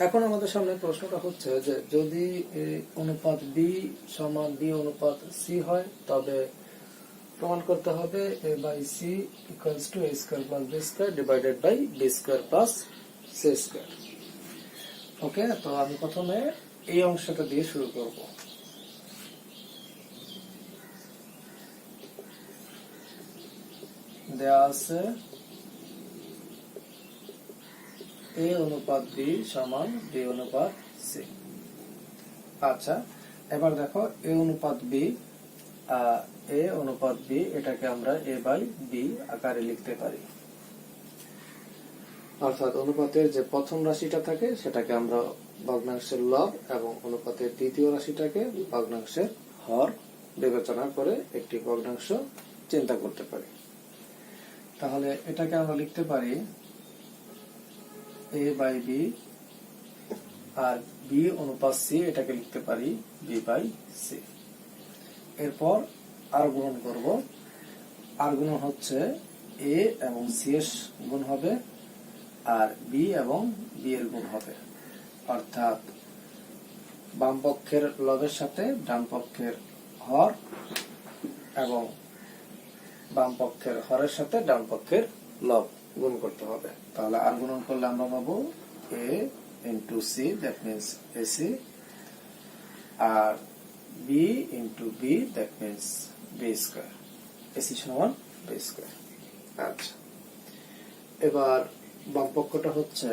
এখন আমাদের সামনে প্রশ্নটা হচ্ছে যে যদি অনুপাত বি সমান বি অনুপাত সি হয় তবে প্রমাণ করতে হবে a by c equals to a square plus b square divided by b square plus c square. ওকে, তো আমি প্রথমে এই অংশটা দিয়ে শুরু করব। দেয়া আছে a অনুপাত b সমান b অনুপাত c। আচ্ছা, এবার দেখো a অনুপাত b a অনুপাত b এটাকে আমরা a by b আকারে লিখতে পারি, অর্থাৎ অনুপাতের যে প্রথম রাশিটা থাকে সেটাকে আমরা ভগ্নাংশের লব এবং অনুপাতের দ্বিতীয় রাশিটাকে ভগ্নাংশের হর বিবেচনা করে একটি ভগ্নাংশ চিন্তা করতে পারি। তাহলে এটাকে আমরা লিখতে পারি a by b, R b অনুপাত c এটাকে লিখতে পারি b by c। এরপর আর গুণন করব, আর গুণন হচ্ছে a এবং c এর গুণ হবে আর b এবং b এর গুণ হবে, অর্থাৎ বাম পক্ষের লবের সাথে ডান পক্ষের হর এবং বাম পক্ষের হরের সাথে ডান পক্ষের লব গুণ করতে হবে। তাহলে আর গুণন করলে আমরা পাবো a into c, that means ac, R b into b, that means b square, ac সমান b square। আচ্ছা, এবার বাম পক্ষটা হচ্ছে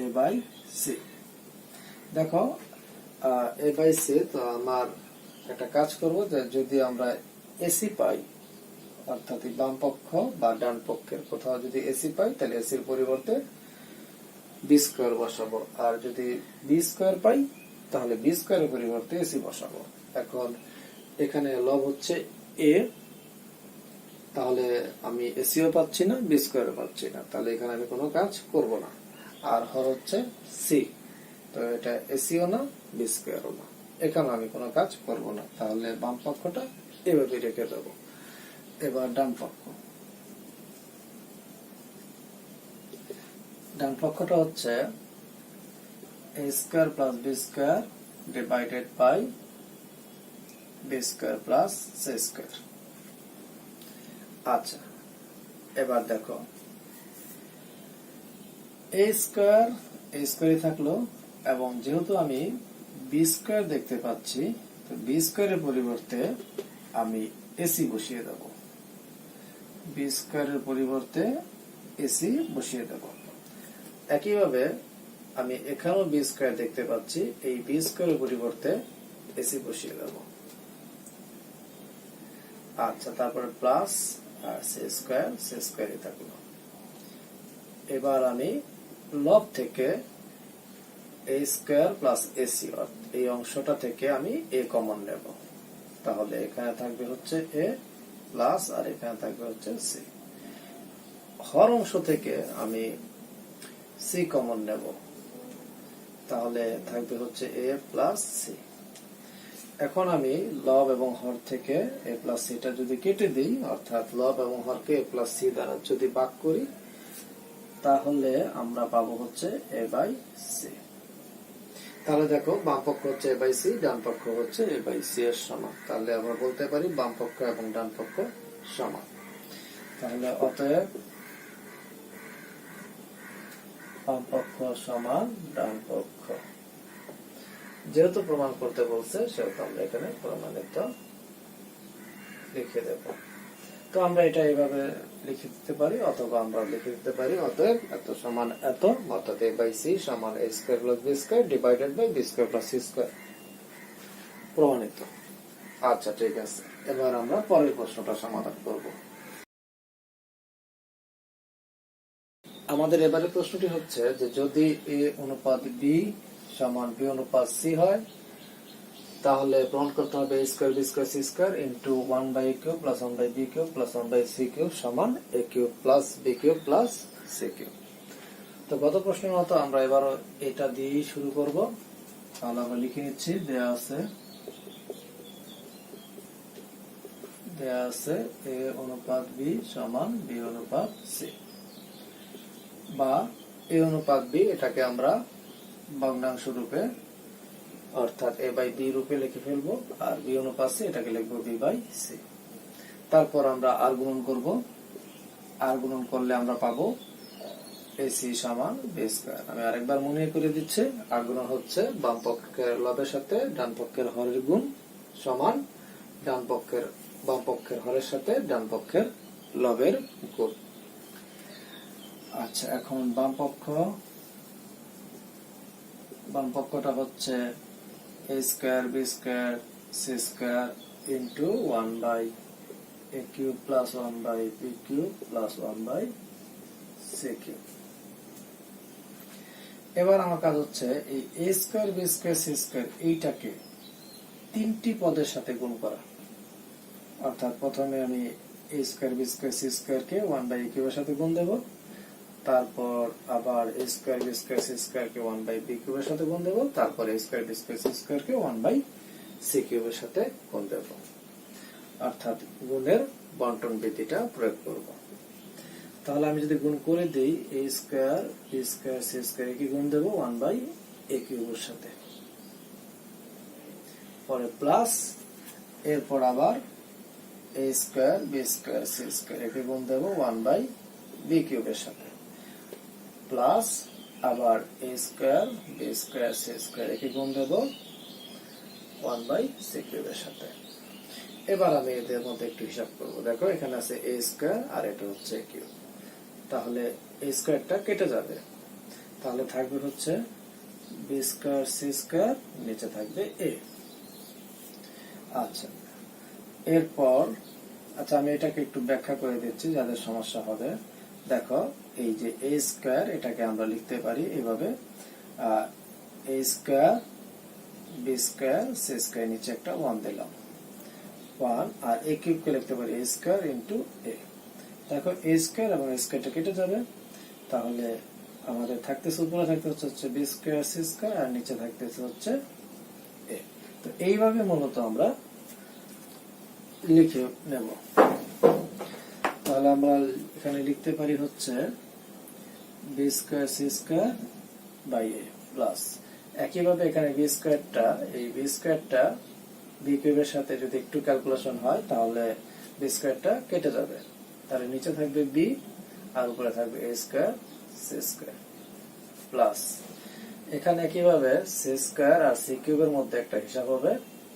a by c। দেখো a by c, তো আমার একটা কাজ করব যে যদি আমরা এসি পাই, অর্থাৎ বাম পক্ষ বা ডান পক্ষের কোথাও যদি এসি পাই তাহলে এসির পরিবর্তে বি স্কয়ার বসাবো, আর যদি বি স্কয়ার পাই তাহলে বি স্কয়ারের পরিবর্তে এসি বসাবো। এখন এখানে লব হচ্ছে এ, তাহলে আমি এসিও পাচ্ছি না, বি স্কয়ারও পাচ্ছি না, তাহলে এখানে আমি কোনো কাজ করব না। আর হর হচ্ছে সি, তো এটা এসিও না বি স্কয়ারও না, এখানে আমি কোনো কাজ করব না। তাহলে বাম পক্ষটা এভাবে রেখে দেব। এবার ডান পক্ষটা হচ্ছে a square plus b square divided by b square plus c square। আচ্ছা, এবার দেখো a square থাকলো, এবং যেহেতু আমি b square দেখতে পাচ্ছি, তো b square এর পরিবর্তে আমি এসি বসিয়ে দেব, b square এর পরিবর্তে এসি বসিয়ে দেব। একইভাবে আমি এখানেও বি স্কয়ার দেখতে পাচ্ছি, এই বি স্কয়ারের পরিবর্তে এসি বসিয়ে দেব। আচ্ছা, তারপরে প্লাস আর সি স্কয়ারই থাকলো। এবার আমি লব থেকে এ স্কয়ার প্লাস এসি, এই অংশটা থেকে আমি এ কমন নেব, তাহলে এখানে থাকবে হচ্ছে এ প্লাস আর এখানে থাকবে হচ্ছে সি। হর অংশ থেকে আমি সি কমন নেব, তাহলে থাকবে হচ্ছে এ প্লাস সি। এখন আমি লব এবং হর থেকে এ প্লাস সিটা যদি কেটে দিই, অর্থাৎ লব এবং হরকে এ প্লাস সি দ্বারা যদি ভাগ করি, তাহলে আমরা পাবো হচ্ছে এ বাই সি। তাহলে দেখো বাম পক্ষ হচ্ছে এ বাই সি, ডান পক্ষ হচ্ছে এ বাই সি এর সমান, তাহলে আমরা বলতে পারি বাম পক্ষ এবং ডান পক্ষ সমান। তাহলে অতএব বাম পক্ষ সমান ডান পক্ষ। যেহেতু প্রমাণ করতে বলছে সেহেতু আমরা এখানে প্রমাণিত লিখে দেব। তো আমরা এটা এইভাবে লিখে দিতে পারি, অথবা আমরা লিখে দিতে পারি অতএব এত সমান এত, অর্থাৎ a by c সমান a square plus b square divided by b square plus c square. প্রমাণিত। আচ্ছা, ঠিক আছে, এবার আমরা পরের প্রশ্নটা সমাধান করব। আমাদের এবারে প্রশ্নটি হচ্ছে যে যদি a অনুপাত b সমান b অনুপাত c হয়, তাহলে প্রমাণ করতে হবে a square b square c square into 1 by a cube plus 1 by b cube plus 1 by c cube সমান a cube plus b cube plus c cube. তো গত প্রশ্নের মতো আমরা এবারও এটা দিয়েই শুরু করব। তাহলে আমরা লিখে নিচ্ছি, দেয়া আছে দেয়া আছে এ অনুপাত বি সমান বি অনুপাত সি, বা এ অনুপাত বি এটাকে আমরা ভগ্নাংশ রূপে অর্থাৎ এ বাই বি রূপে লিখে ফেলবো, আর বি অনুপাত সি এটাকে লিখবো বি বাই সি। তারপর আমরা আর গুণন করব, আর গুণন করলে আমরা পাবো এসি সমান বি স্কয়ার। আমি আরেকবার মনে করে দিচ্ছি, আর গুণন হচ্ছে বাম পক্ষের লবের সাথে ডান পক্ষের হরের গুণ সমান বাম পক্ষের হরের সাথে ডান পক্ষের লবের গুণ। আচ্ছা, এখন বাম পক্ষটা হচ্ছে এ square b square C square into 1 by a cube plus 1 by B cube plus 1 by C cube. এবার আমার কাজ হচ্ছে এই a square b square C square এইটাকে তিনটি পদের সাথে গুণ করা। অর্থাৎ প্রথমে আমি a square b square C square কে 1 বাই এ কিউবের সাথে গুণ দেব, তারপর আবার a square b square C square কে 1 বাই বি কিউবের সাথে গুণ দেব, তারপর a square b square C square কে 1 বাই সি কিউবের সাথে গুণ দেব। অর্থাৎ গুণের বন্টন বিধিটা প্রয়োগ করব। তাহলে আমি যদি গুণ করে দেই a square b square C square কি গুণ দেব 1 বাই এ কিউবের সাথে, পরে প্লাস, এরপর আবার a square b square C square একে গুণ দেব 1 বাই বি কিউবের সাথে, প্লাস আবার a square b square C square একে গুণ দেব 1 বাই সি কিউবের সাথে। এবার আমি এদের মধ্যে একটু হিসাব করব। দেখো এখানে আছে এ স্কয়ার আর এটা হচ্ছে কিউব, তাহলে এ স্কয়ারটা কেটে যাবে, তাহলে থাকবে হচ্ছে বি স্কয়ার সি স্কয়ার, নিচে থাকবে এ। আচ্ছা, এরপর আমি এটাকে একটু ব্যাখ্যা করে দিচ্ছি যাদের সমস্যা হবে। দেখো এই যে এ স্কয়ার এটাকে আমরা লিখতে পারি এভাবে, a square b square C square, নিচে একটা 1 দিলাম 1, আর এ কিউবকে লিখতে পারি এ স্কয়ার ইন্টু এ। দেখো এ স্কয়ার এবং এ স্কয়ারটা কেটে যাবে, তাহলে আমাদের থাকতেছে উপরে থাকতে হচ্ছে বি স্কয়ার সি স্কয়ার আর নিচে থাকতেছে হচ্ছে এ। তো এইভাবে মূলত আমরা লিখে নেব। তাহলে আমরা এখানে লিখতে পারি হচ্ছে B square C square by A plus, একইভাবে এখানে বি স্কয়ারটা বি কিউবের সাথে যদি একটু ক্যালকুলেশন হয় তাহলে বি স্কয়ারটা কেটে যাবে, তাহলে নিচে থাকবে বি আর উপরে থাকবে এ স্কয়ার সি স্কয়ার প্লাস, এখানে একইভাবে সি স্কয়ার আর সি কিউবের মধ্যে একটা হিসাব হবে,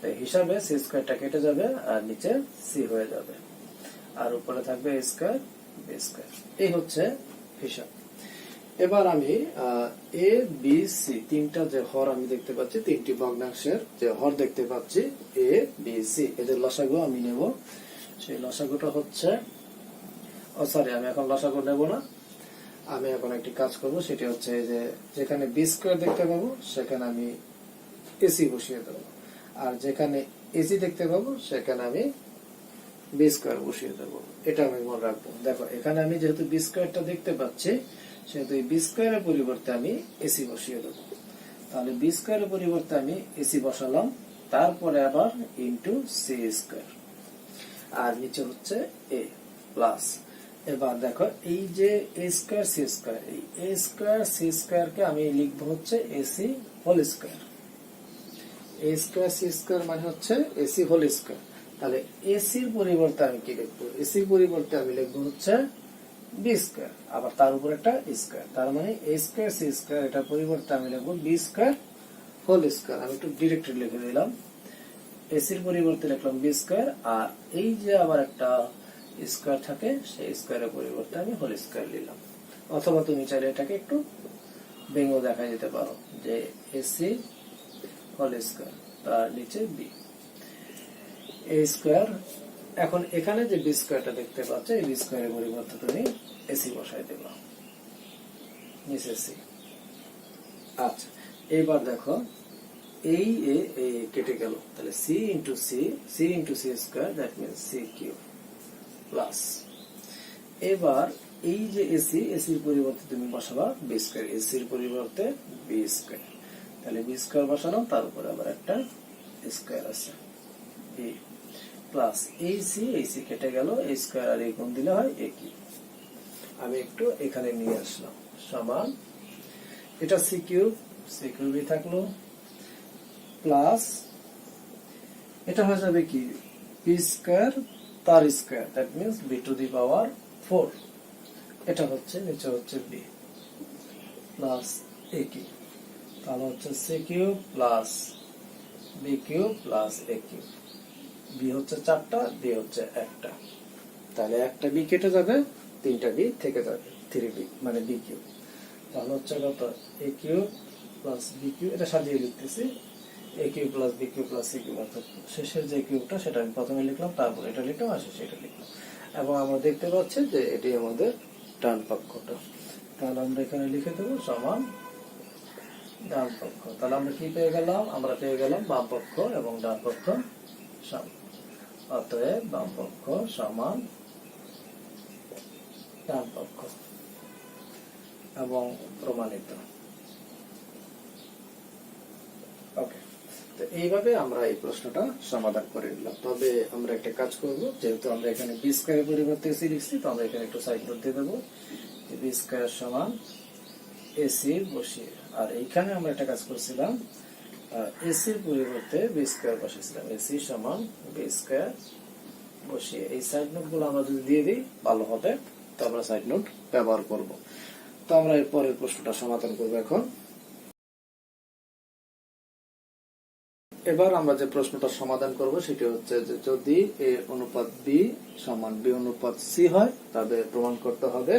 এই হিসাবে সি স্কয়ারটা কেটে যাবে আর নিচে সি হয়ে যাবে, আর উপরে থাকবে এ স্কয়ার বি স্কয়ার। এই হচ্ছে হিসাব। এবার আমি এ বি সি তিনটা যে হর আমি দেখতে পাচ্ছি, তিনটি ভগ্নাংশের যে হর দেখতে পাচ্ছি এ বি সি, এদের লসাগু আমি নেব। সেই লসাগুটা হচ্ছে আমি এখন লসাগু নেব না, আমি এখন একটি কাজ করব, সেটি হচ্ছে যে যেখানে বি স্কয়ার দেখতে পাবো সেখানে আমি এসি বসিয়ে দেবো, আর যেখানে এসি দেখতে পাবো সেখানে আমি বি স্কয়ার বসিয়ে দেবো, এটা আমি মনে রাখবো। দেখো এখানে আমি যেহেতু বি স্কয়ারটা দেখতে পাচ্ছি সেহেতু এই বি স্কয়ারের পরিবর্তে আমি এসি বসিয়ে দেবো, তাহলে বি স্কয়ারের পরিবর্তে আমি এসি বসালাম, তারপরে আবার ইন্টু সি স্কয়ার, আর নিচে হচ্ছে এ প্লাস। এবার দেখো এই যে এ স্কয়ার সি স্কয়ার, এই এ স্কয়ার সি স্কয়ার কে আমি লিখবো হচ্ছে AC whole square, A square C square মানে হচ্ছে এসি হোল স্কয়ার। তাহলে এসির পরিবর্তে আমি কি লিখবো, এসির পরিবর্তে আমি লিখবো হচ্ছে বি স্কয়ার, আবার তার উপর একটা স্কয়ার, তার মানে এ স্কয়ার সি স্কয়ার, এটার পরিবর্তে আমি লিখবো বি স্কয়ার হোল স্কয়ার। আমি একটু ডিরেক্টলি লিখে দিলাম, এসির পরিবর্তে লিখলাম বি স্কয়ার, আর এই যে আবার একটা স্কয়ার থাকে সেই স্কয়ারের পরিবর্তে আমি হোল স্কয়ার নিলাম। অথবা তুমি চাইলে এটাকে একটু ব্যঙ্গ দেখা যেতে পারো যে এসি হোল স্কয়ার তার নিচে বি এ স্কয়ার। এখন এখানে যে বি স্কয়ারটা দেখতে পাচ্ছ, এই বি স্কয়ারের পরিবর্তে তুমি এসি বসাই দেবা, নিচে সি। আচ্ছা, এইবার দেখো এই এ কেটে গেল, তাহলে C into C square, that means C cube plus. এবার এই যে এসির পরিবর্তে তুমি বসাবা বি স্কয়ার, এসির পরিবর্তে বি স্কয়ার, তাহলে বি স্কয়ার বসালাম, তার উপরে আবার একটা স্কয়ার আছে বি। প্লাস এই সি কেটে গেল, এ স্কয়ার আর এই গুণ দিলে হয় এ কিউব। আমি একটু এখানে নিয়ে আসলাম সমান, এটা সি কিউবই থাকলো, প্লাস এটা হয়ে যাবে কি বি স্কয়ার তার square, that means b to the power 4। এটা হচ্ছে নিচে হচ্ছে বি প্লাস এ কিউব, তাহলে হচ্ছে c cube plus B cube plus a cube. B হচ্ছে 4টা, বি হচ্ছে 1টা, তাহলে একটা বি কেটে যাবে, 3টা বি থেকে যাবে, 3b মানে বি কিউব। তাহলে হচ্ছে কত a cube plus B cube, এটা সাজিয়ে লিখতেছি, a cube plus B cube plus C cube, অর্থাৎ শেষের যে কিউবটা সেটা আমি প্রথমে লিখলাম, তারপর এটা লিখলাম, আর শেষে এটা লিখলাম। এবং আমরা দেখতে পাচ্ছি যে এটি আমাদের ডান পক্ষটা। তাহলে আমরা এখানে লিখে দেবো সমান ডান পক্ষ। তাহলে আমরা কি পেয়ে গেলাম? আমরা পেয়ে গেলাম বাম পক্ষ এবং ডান পক্ষ সমান। অতএব বাম পক্ষ সমান ডান পক্ষ এবং প্রমাণিত। ওকে, তো এইভাবে আমরা এই প্রশ্নটা সমাধান করে নিলাম। তবে আমরা একটা কাজ করব, যেহেতু আমরা এখানে বি স্কয়ারের পরিবর্তে এসি লিখছি, তো আমরা এখানে একটু সাইড নোট দিয়ে দেবো, বি স্কয়ার সমান এসি বসিয়ে। আর এইখানে আমরা একটা কাজ করছিলাম, এসির পরিবর্তে বি স্কয়ার বসিয়েছিলাম, এসি সমান বি স্কয়ার বসিয়ে। এই সাইড নোট গুলো আমরা যদি দিয়ে দিই ভালো হবে, তো আমরা সাইড নোট ব্যবহার করব। তো আমরা এর পরের প্রশ্নটা সমাধান করব এখন। এবার আমরা যে প্রশ্নটা সমাধান করব সেটি হচ্ছে যে যদি এ অনুপাত বি সমান বি অনুপাত সি হয়, তবে প্রমাণ করতে হবে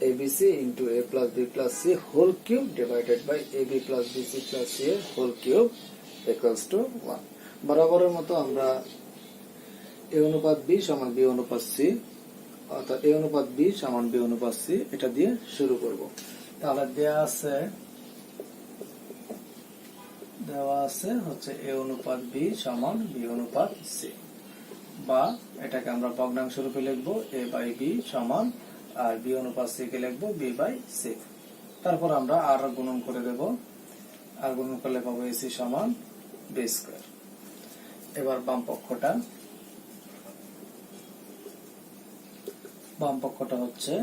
abc into a plus b plus c whole cube divided by ab plus bc plus c whole cube equals to 1। বরাবরের মতো আমরা a অনুপাত b সমান b অনুপাত c, অর্থাৎ a অনুপাত b সমান b অনুপাত c, এটা দিয়ে শুরু করব। তাহলে দেওয়া আছে হচ্ছে a অনুপাত b সমান b অনুপাত c, বা এটাকে আমরা ভগ্নাংশ রূপে লিখবো a বাই b সমান, আর বি অনুপাত সি কে লিখবো বি বাই সি। তারপর আমরা আর গুণন করে দেব, আর গুণন করলে পাবো এসি সমান বি স্কয়ার। এবার বাম পক্ষটা হচ্ছে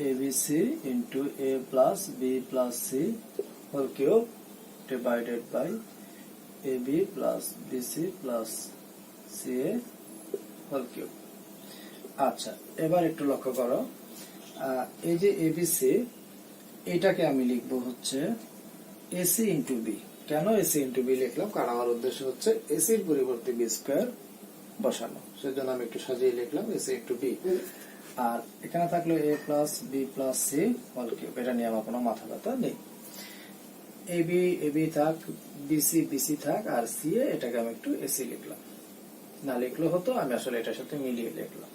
abc into a plus B plus C whole cube divided by ab plus BC plus C A whole cube. আচ্ছা, এবার একটু লক্ষ্য করো, এই যে এবিসি, এটাকে আমি লিখবো হচ্ছে এসি ইন্টু বি। কেন এসি ইন্টু বি লিখলাম? কারণ আমার উদ্দেশ্য হচ্ছে এসির পরিবর্তে বি স্কয়ার বসানো, সেজন্য আমি একটু সাজিয়ে লিখলাম এসি ইন্টু বি। আর এখানে থাকলো a plus B plus C whole cube, এটা নিয়ে আমার কোনো মাথা ব্যথা নেই। এবি থাক, বিসি থাক, আর সি এ, এটাকে আমি একটু এসি লিখলাম, না লিখলে হতো, আমি আসলে এটার সাথে মিলিয়ে লিখলাম।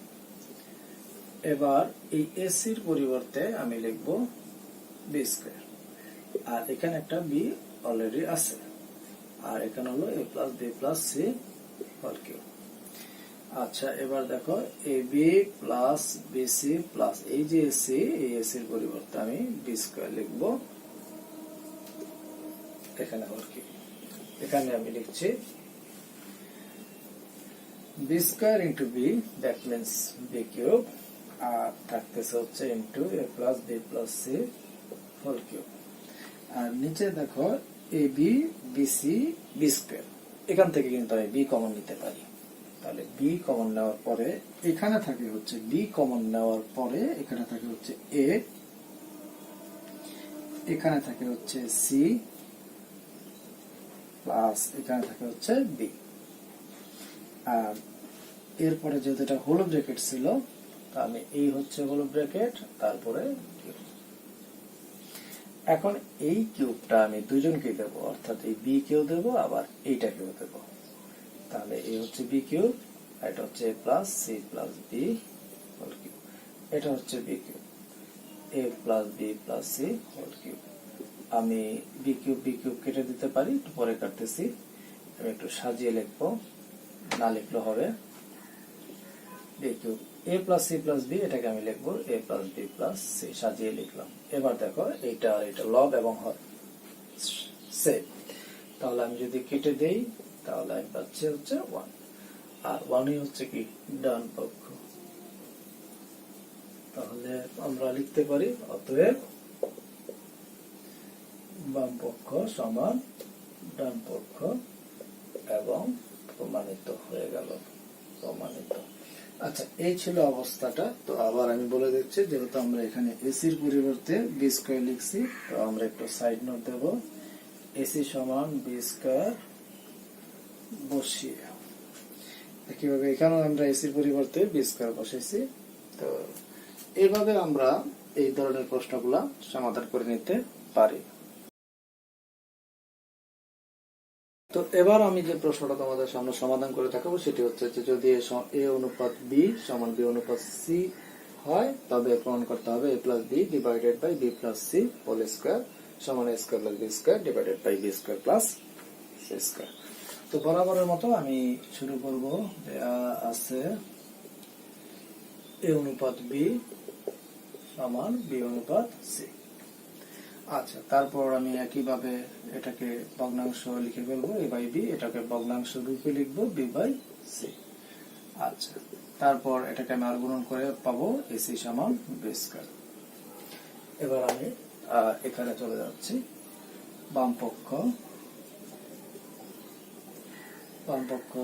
এবার এই এসির পরিবর্তে আমি লিখবো বি স্কয়ার, আর এখানে একটা বি অলরেডি আছে, আর এখানে হলো a plus B plus C whole cube. আচ্ছা, এবার দেখো a B plus BC plus এই যে এসি, এই এসির পরিবর্তে আমি বি স্কয়ার লিখবো, এখানে হোল কিউব। এখানে আমি লিখছি b square into b, that means b cube, আর থাকতেছে হচ্ছে into a plus B plus C whole cube. আর নিচে দেখো a b bc b square, এখান থেকে কিন্তু আমি বি কমন নিতে পারি। তাহলে বি কমন নেওয়ার পরে এখানে থাকে হচ্ছে বি কমন নেওয়ার পরে এখানে থাকে হচ্ছে এ, এখানে থাকে হচ্ছে সি প্লাস এখানে থাকে হচ্ছে বি। আর এরপরে যেহেতু এটা হোল ব্র্যাকেট ছিল, আমি এই হচ্ছে হোল ব্র্যাকেট, তারপরে এখন এই কিউবটা আমি দুজনকে দেব, অর্থাৎ এই বি কেও দেব, আবার এইটাকেও দেব। তাহলে এই হচ্ছে বি কিউব, এটা হচ্ছে A plus C plus B whole cube, এটা হচ্ছে B cube, A plus B plus C whole cube. আমি বি কিউব কেটে দিতে পারি, একটু পরে কাটতেছি, আমি একটু সাজিয়ে লিখবো, না লিখলে হবে B cube A plus C plus B, এটাকে আমি লিখবো এ প্লাস বি প্লাস সি, সাজিয়ে লিখলাম। এবার দেখো এইটা আর এটা লব এবং সেম, তাহলে আমি যদি কেটে দেই তাহলে আমি পাচ্ছি হচ্ছে 1। আর 1 হচ্ছে কি ডান পক্ষ। তাহলে আমরা লিখতে পারি অতএব বাম পক্ষ সমান ডান পক্ষ এবং প্রমাণিত হয়ে গেল, প্রমাণিত। আচ্ছা, এই ছিল অবস্থাটা। তো আবার আমি বলে দিচ্ছি, যেহেতু আমরা এখানে এসির পরিবর্তে বি স্কয়ার লিখছি, তো আমরা একটু সাইড নোট দেব। এসি সমান বি স্কয়ার বসিয়ে, একইভাবে এখানেও আমরা এসির পরিবর্তে বি স্কয়ার বসাইছি। তো এইভাবে আমরা এই ধরনের প্রশ্নগুলা সমাধান করে নিতে পারি। তো এবার আমি যে প্রশ্নটা তোমাদের সামনে সমাধান করে দেখাবো সেটি হচ্ছে যে যদি এ অনুপাত বি সমান বি অনুপাত সি হয়, তবে প্রমাণ করতে হবে A plus B divided by B plus C whole square সমান A square plus B square divided by B square plus C square. তো বরাবরের মতো আমি শুরু করব। আছে এ অনুপাত বি সমান বি অনুপাত সি। আচ্ছা, তারপর আমি একইভাবে এটাকে ভগ্নাংশ লিখে ফেলবো, এ বাই বি, এটাকে ভগ্নাংশ রূপে লিখবো বি বাই সি। আচ্ছা, তারপর এটাকে আমি আর গুণন করে পাবো এসি সমান বি স্কয়ার। এবার আমি এখানে চলে যাচ্ছি। বাম পক্ষ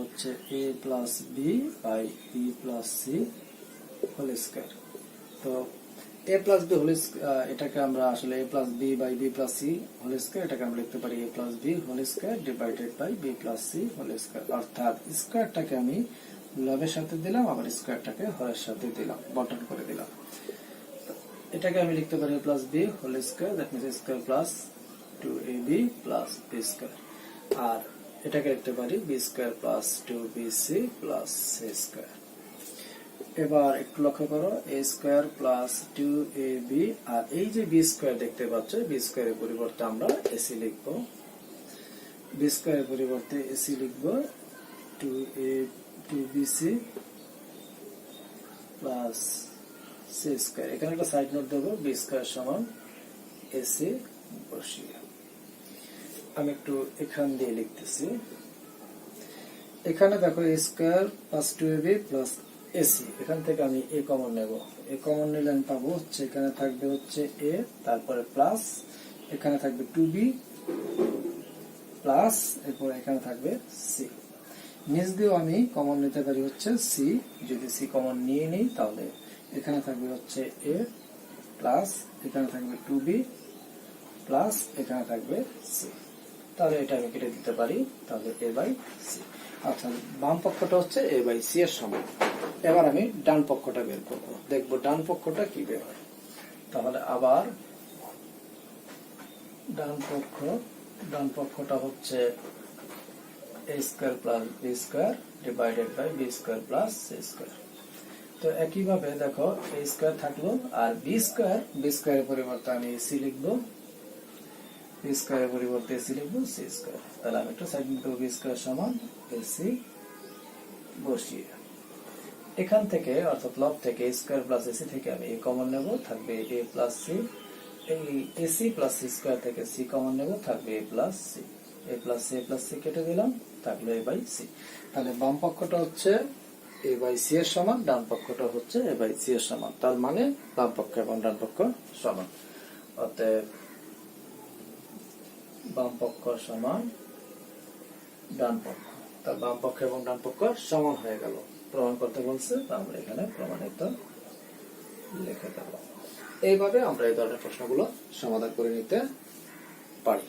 হচ্ছে A plus B by B plus C whole square. তো এ প্লাস বি হোল এটাকে আমরা আসলে A plus B by B plus C whole square, এটাকে আমরা লিখতে পারি A plus B whole square divided by B plus C whole square. অর্থাৎ স্কয়ারটাকে আমি লবের সাথে দিলাম, আবার স্কয়ারটাকে হরের সাথে দিলাম, বন্টন করে দিলাম। এটাকে আমি লিখতে পারি A plus B whole square, that means square plus 2ab plus B square. আর এটাকে লিখতে পারি B square plus 2bc plus C square. এবার একটু লক্ষ্য করো, এ স্কয়ার প্লাস 2ab, আর এই যে বি স্কয়ার দেখতে পাচ্ছ, বি স্কয়ারের পরিবর্তে আমরা এসি লিখব, বি স্কয়ারের পরিবর্তে এসি লিখব 2bc প্লাস সি স্কয়ার। এখানে একটা সাইড নোট দেবো, বি স্কয়ার সমান এসি বসিয়ে আমি একটু এখান দিয়ে লিখতেছি। এখানে দেখো A square plus 2ab plus AC, এখান থেকে আমি এ কমন নেব। এ কমন নিলে আমি পাবো হচ্ছে এখানে থাকবে হচ্ছে এ, তারপরে প্লাস এখানে থাকবে 2b প্লাস, এরপর এখানে থাকবে সি। নিচ দিয়েও আমি কমন নিতে পারি হচ্ছে সি, যদি সি কমন নিয়ে নিই তাহলে এখানে থাকবে হচ্ছে এ প্লাস এখানে থাকবে 2b প্লাস এখানে থাকবে সি। তাহলে এটা আমি কেটে দিতে পারি, তাহলে এ বাই সি। আচ্ছা, বাম পক্ষটা হচ্ছে এ বাই সি এর সমান। এবার আমি ডান পক্ষটা বের করব, দেখবো ডান পক্ষটা কি বের হয়। তাহলে আবার ডান পক্ষটা হচ্ছে এ square plus B square divided by B square plus C square. তো একইভাবে দেখো এ স্কয়ার থাকলো, আর বি স্কয়ারের পরিবর্তে আমি সি লিখবো, বি স্কয়ারের পরিবর্তে এসি লিখবো সি স্কয়ার। তাহলে আমি একটা সাইড নিতে, বি স্কয়ার সমান এসি বসিয়ে এখান থেকে, অর্থাৎ লব থেকে স্কয়ার প্লাস এসি থেকে আমি এ কমন নেব, থাকবে এ প্লাস সি। এই এসি প্লাস সি স্কয়ার থেকে সি কমন নেব, থাকবে এ প্লাস সি। এ প্লাস সি কেটে দিলাম, থাকলো এ বাই সি। তাহলে বাম পক্ষটা হচ্ছে এ বাই সি এর সমান, ডান পক্ষটা হচ্ছে এ বাই সি এর সমান। তার মানে বাম পক্ষ এবং ডান পক্ষ সমান। অতএব বাম পক্ষ সমান ডান পক্ষ। তার বাম পক্ষ এবং ডান পক্ষ সমান হয়ে গেল। প্রমাণ করতে বলছে, আমরা এখানে প্রমাণিত লিখে দেব। এইভাবে আমরা এই ধরনের প্রশ্নগুলো সমাধান করে নিতে পারি।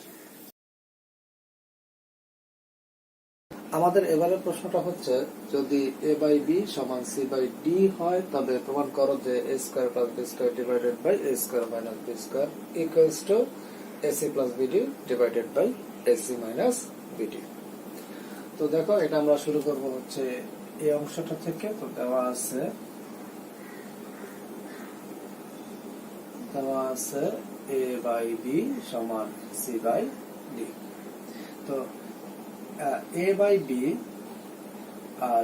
আমাদের এবারের প্রশ্নটা হচ্ছে, যদি এ বাই বি সমান সি বাই ডি হয়, তবে প্রমাণ করো যে A square plus B square divided by A square minus B square equals to AC plus BD divided by AC minus BD. তো দেখো, এটা আমরা শুরু করব হচ্ছে এই অংশটা থেকে। তো দেওয়া আছে এ বাই বি সমান সি বাই ডি। তো এ বাই বি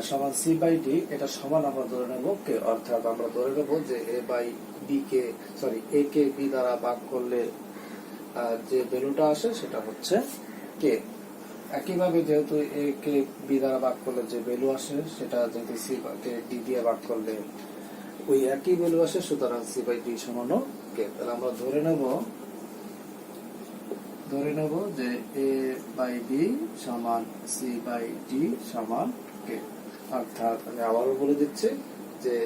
সমান সি বাই ডি, এটা সমান আমরা ধরে নেব কে, অর্থাৎ আমরা ধরে নেব যে A by B K, A কে বি দ্বারা ভাগ করলে যে ভ্যালুটা আসে সেটা হচ্ছে কে। একইভাবে যেহেতু এ কে বি দ্বারা ভাগ করলে যে ভ্যালু আসে সেটা যেহেতু সি কে ডি দিয়ে ভাগ করলে ওই একই ভ্যালু আসে, সুতরাং সি বাই ডি সমান কে। তাহলে আমরা ধরে নেব যে এ বাই বি সমান সি বাই ডি সমান কে। অর্থাৎ আমি আবারও বলে দিচ্ছি যে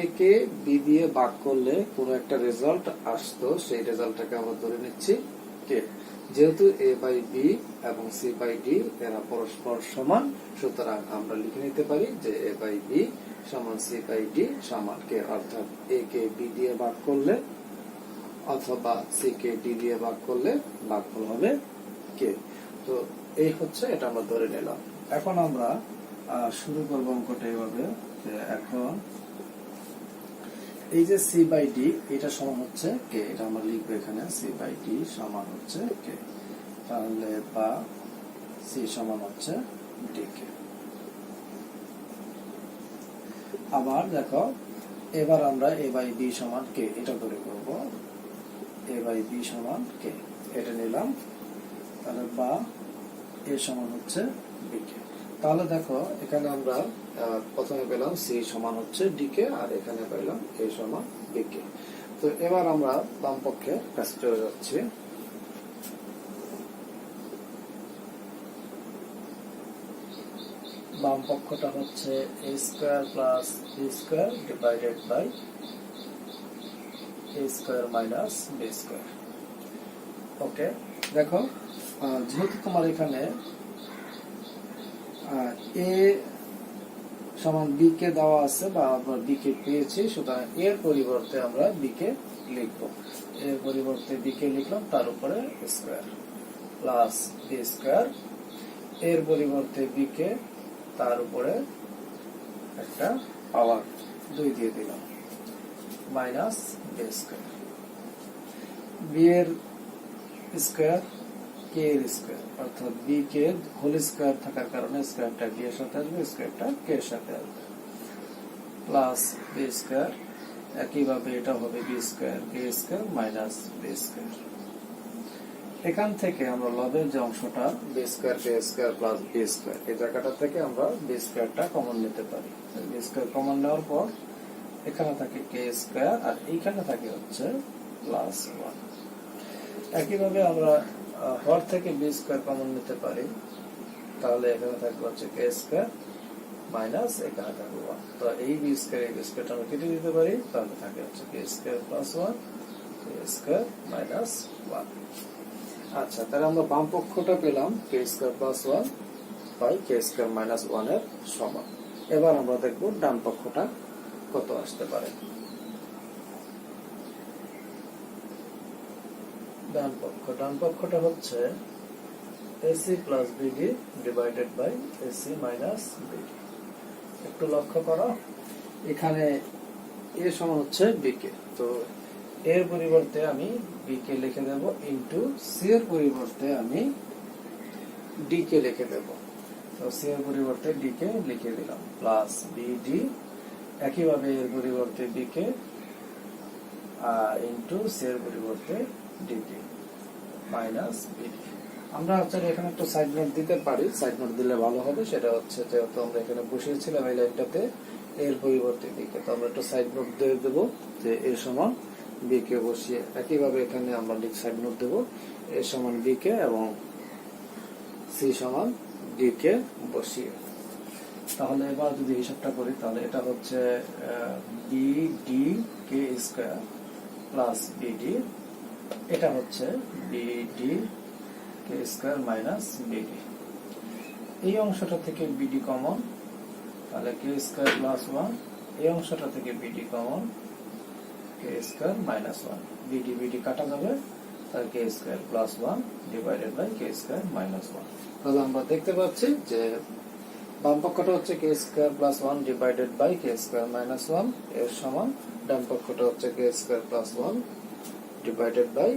এ কে বি দিয়ে ভাগ করলে কোন একটা রেজাল্ট আসতো, সেই রেজাল্টটাকে আমরা ধরে নিচ্ছি কে। যেহেতু এ বাই বি এবং সি বাই ডি এরা পরস্পর সমান, সুতরাং আমরা লিখে নিতে পারি যে এ বাই বি সমান সি বাই ডি সমান কে। অর্থাৎ এ কে বি দিয়ে ভাগ করলে অথবা সি কে ডি দিয়ে ভাগ করলে ভাগফল হবে কে। তো এই হচ্ছে, এটা আমরা ধরে নিলাম। এখন আমরা শুরু করবো অঙ্কটা এভাবে যে এখন এই যে সি বাই ডি এটা সমান হচ্ছে কে, এটা আমরা লিখবো এখানে সি বাই ডি সমান হচ্ছে কে। তাহলে বা সি সমান হচ্ছে ডি কে। আবার দেখো এবার আমরা এ বাই বি সমান কে এটা ধরে করব। এ বাই বি সমান কে এটা নিলাম। তাহলে বা এ সমান হচ্ছে বি কে। তাহলে দেখো এখানে আমরা প্রথমে পেলাম সি সমান হচ্ছে ডি কে, আর এখানে পেলাম এ সমান বি কে। তো এবার আমরা বাম পক্ষে কাজ চলে যাচ্ছি। বাম পক্ষটা হচ্ছে এ square plus B square divided by A square minus B square. Okay, দেখো যেহেতু তোমার এখানে এ সমান বি কে দেওয়া আছে বা আমরা বি কে পেয়েছি, সুতরাং এর পরিবর্তে আমরা বি কে লিখব। এর পরিবর্তে বি কে লিখলাম, তার উপরে স্কয়ার প্লাস বি স্কয়ার। এর পরিবর্তে বি কে, তার উপরে একটা পাওয়ার 2 দিয়ে দিলাম মাইনাস বি স্কয়ার। বি এর স্কয়ার কে এর স্কয়ার, অর্থাৎ বি কে হোল স্কয়ার থাকার কারণে স্কয়ারটা বি এর সাথে আসবে, স্কয়ারটা কে এর সাথে আসবে, প্লাস বি স্কয়ার। একইভাবে এটা হবে বি স্কয়ার কে স্কয়ার মাইনাস বি স্কয়ার। এখান থেকে আমরা লবের যে অংশটা বি স্কয়ার কে স্কয়ার প্লাস বি স্কয়ার, এই জায়গাটা থেকে আমরা বি স্কয়ারটা কমন নিতে পারি। বি স্কয়ার কমন নেওয়ার পর এখানে থাকে কে স্কয়ার আর এইখানে থাকে হচ্ছে প্লাস 1। একইভাবে আমরা হর থেকে বি স্কয়ার কমন নিতে পারি, তাহলে এখানে থাকবে হচ্ছে কে স্কয়ার মাইনাস এখানে থাকবে 1। তো এই বি স্কয়ার এই বি স্কয়ারটা আমরা কেটে দিতে পারি, তাহলে থাকে হচ্ছে K square plus 1 K square minus 1। আচ্ছা, তাহলে আমরা বাম পক্ষটা পেলাম K square plus 1 by K square minus 1 এর সমান। এবার আমরা দেখব ডান পক্ষটা কত আসতে পারে। ডান পক্ষটা হচ্ছে AC plus BD divided by AC minus BD. একটু লক্ষ্য করো, এখানে এ সমান হচ্ছে বি কে, তো এর পরিবর্তে আমি বি কে লিখে দেব ইনটু সি এর পরিবর্তে আমি ডি কে লিখে দেব। তো সি এর পরিবর্তে ডি কে লিখে দিলাম প্লাস বিডি। একইভাবে এর পরিবর্তে বি কে ইনটু সি এর পরিবর্তে ডি কে মাইনাস বিডি। আমরা আসলে এখানে একটু সাইড নোট দিতে পারি, সাইড নোট দিলে ভালো হবে। সেটা হচ্ছে যেহেতু আমরা এখানে বসিয়েছিলাম এই লাইনটাতে এর পরিবর্তে বি কে, তো আমরা একটু সাইড নোট দিয়ে দেবো যে এ সমান বি কে বসিয়ে। একইভাবে এখানে আমরা সাইড নোট দেবো এ সমান বি কে এবং সি সমান ডি কে বসিয়ে। তাহলে এবার যদি হিসাবটা করি, তাহলে এটা হচ্ছে B D K square plus BD, এটা হচ্ছে বিডি কে স্কয়ার মাইনাস বিডি। এই অংশটা থেকে বিডি কমন, তাহলে কে স্কয়ার প্লাস 1। এই অংশটা থেকে BD common, K square minus 1। BD BD কাটা যাবে, তাহলে K square plus 1 divided by K square minus 1। তাহলে আমরা দেখতে পাচ্ছি যে বাম পক্ষটা হচ্ছে K square plus 1 divided by K square minus 1 এর সমান, ডান পক্ষটা হচ্ছে K square plus 1 divided by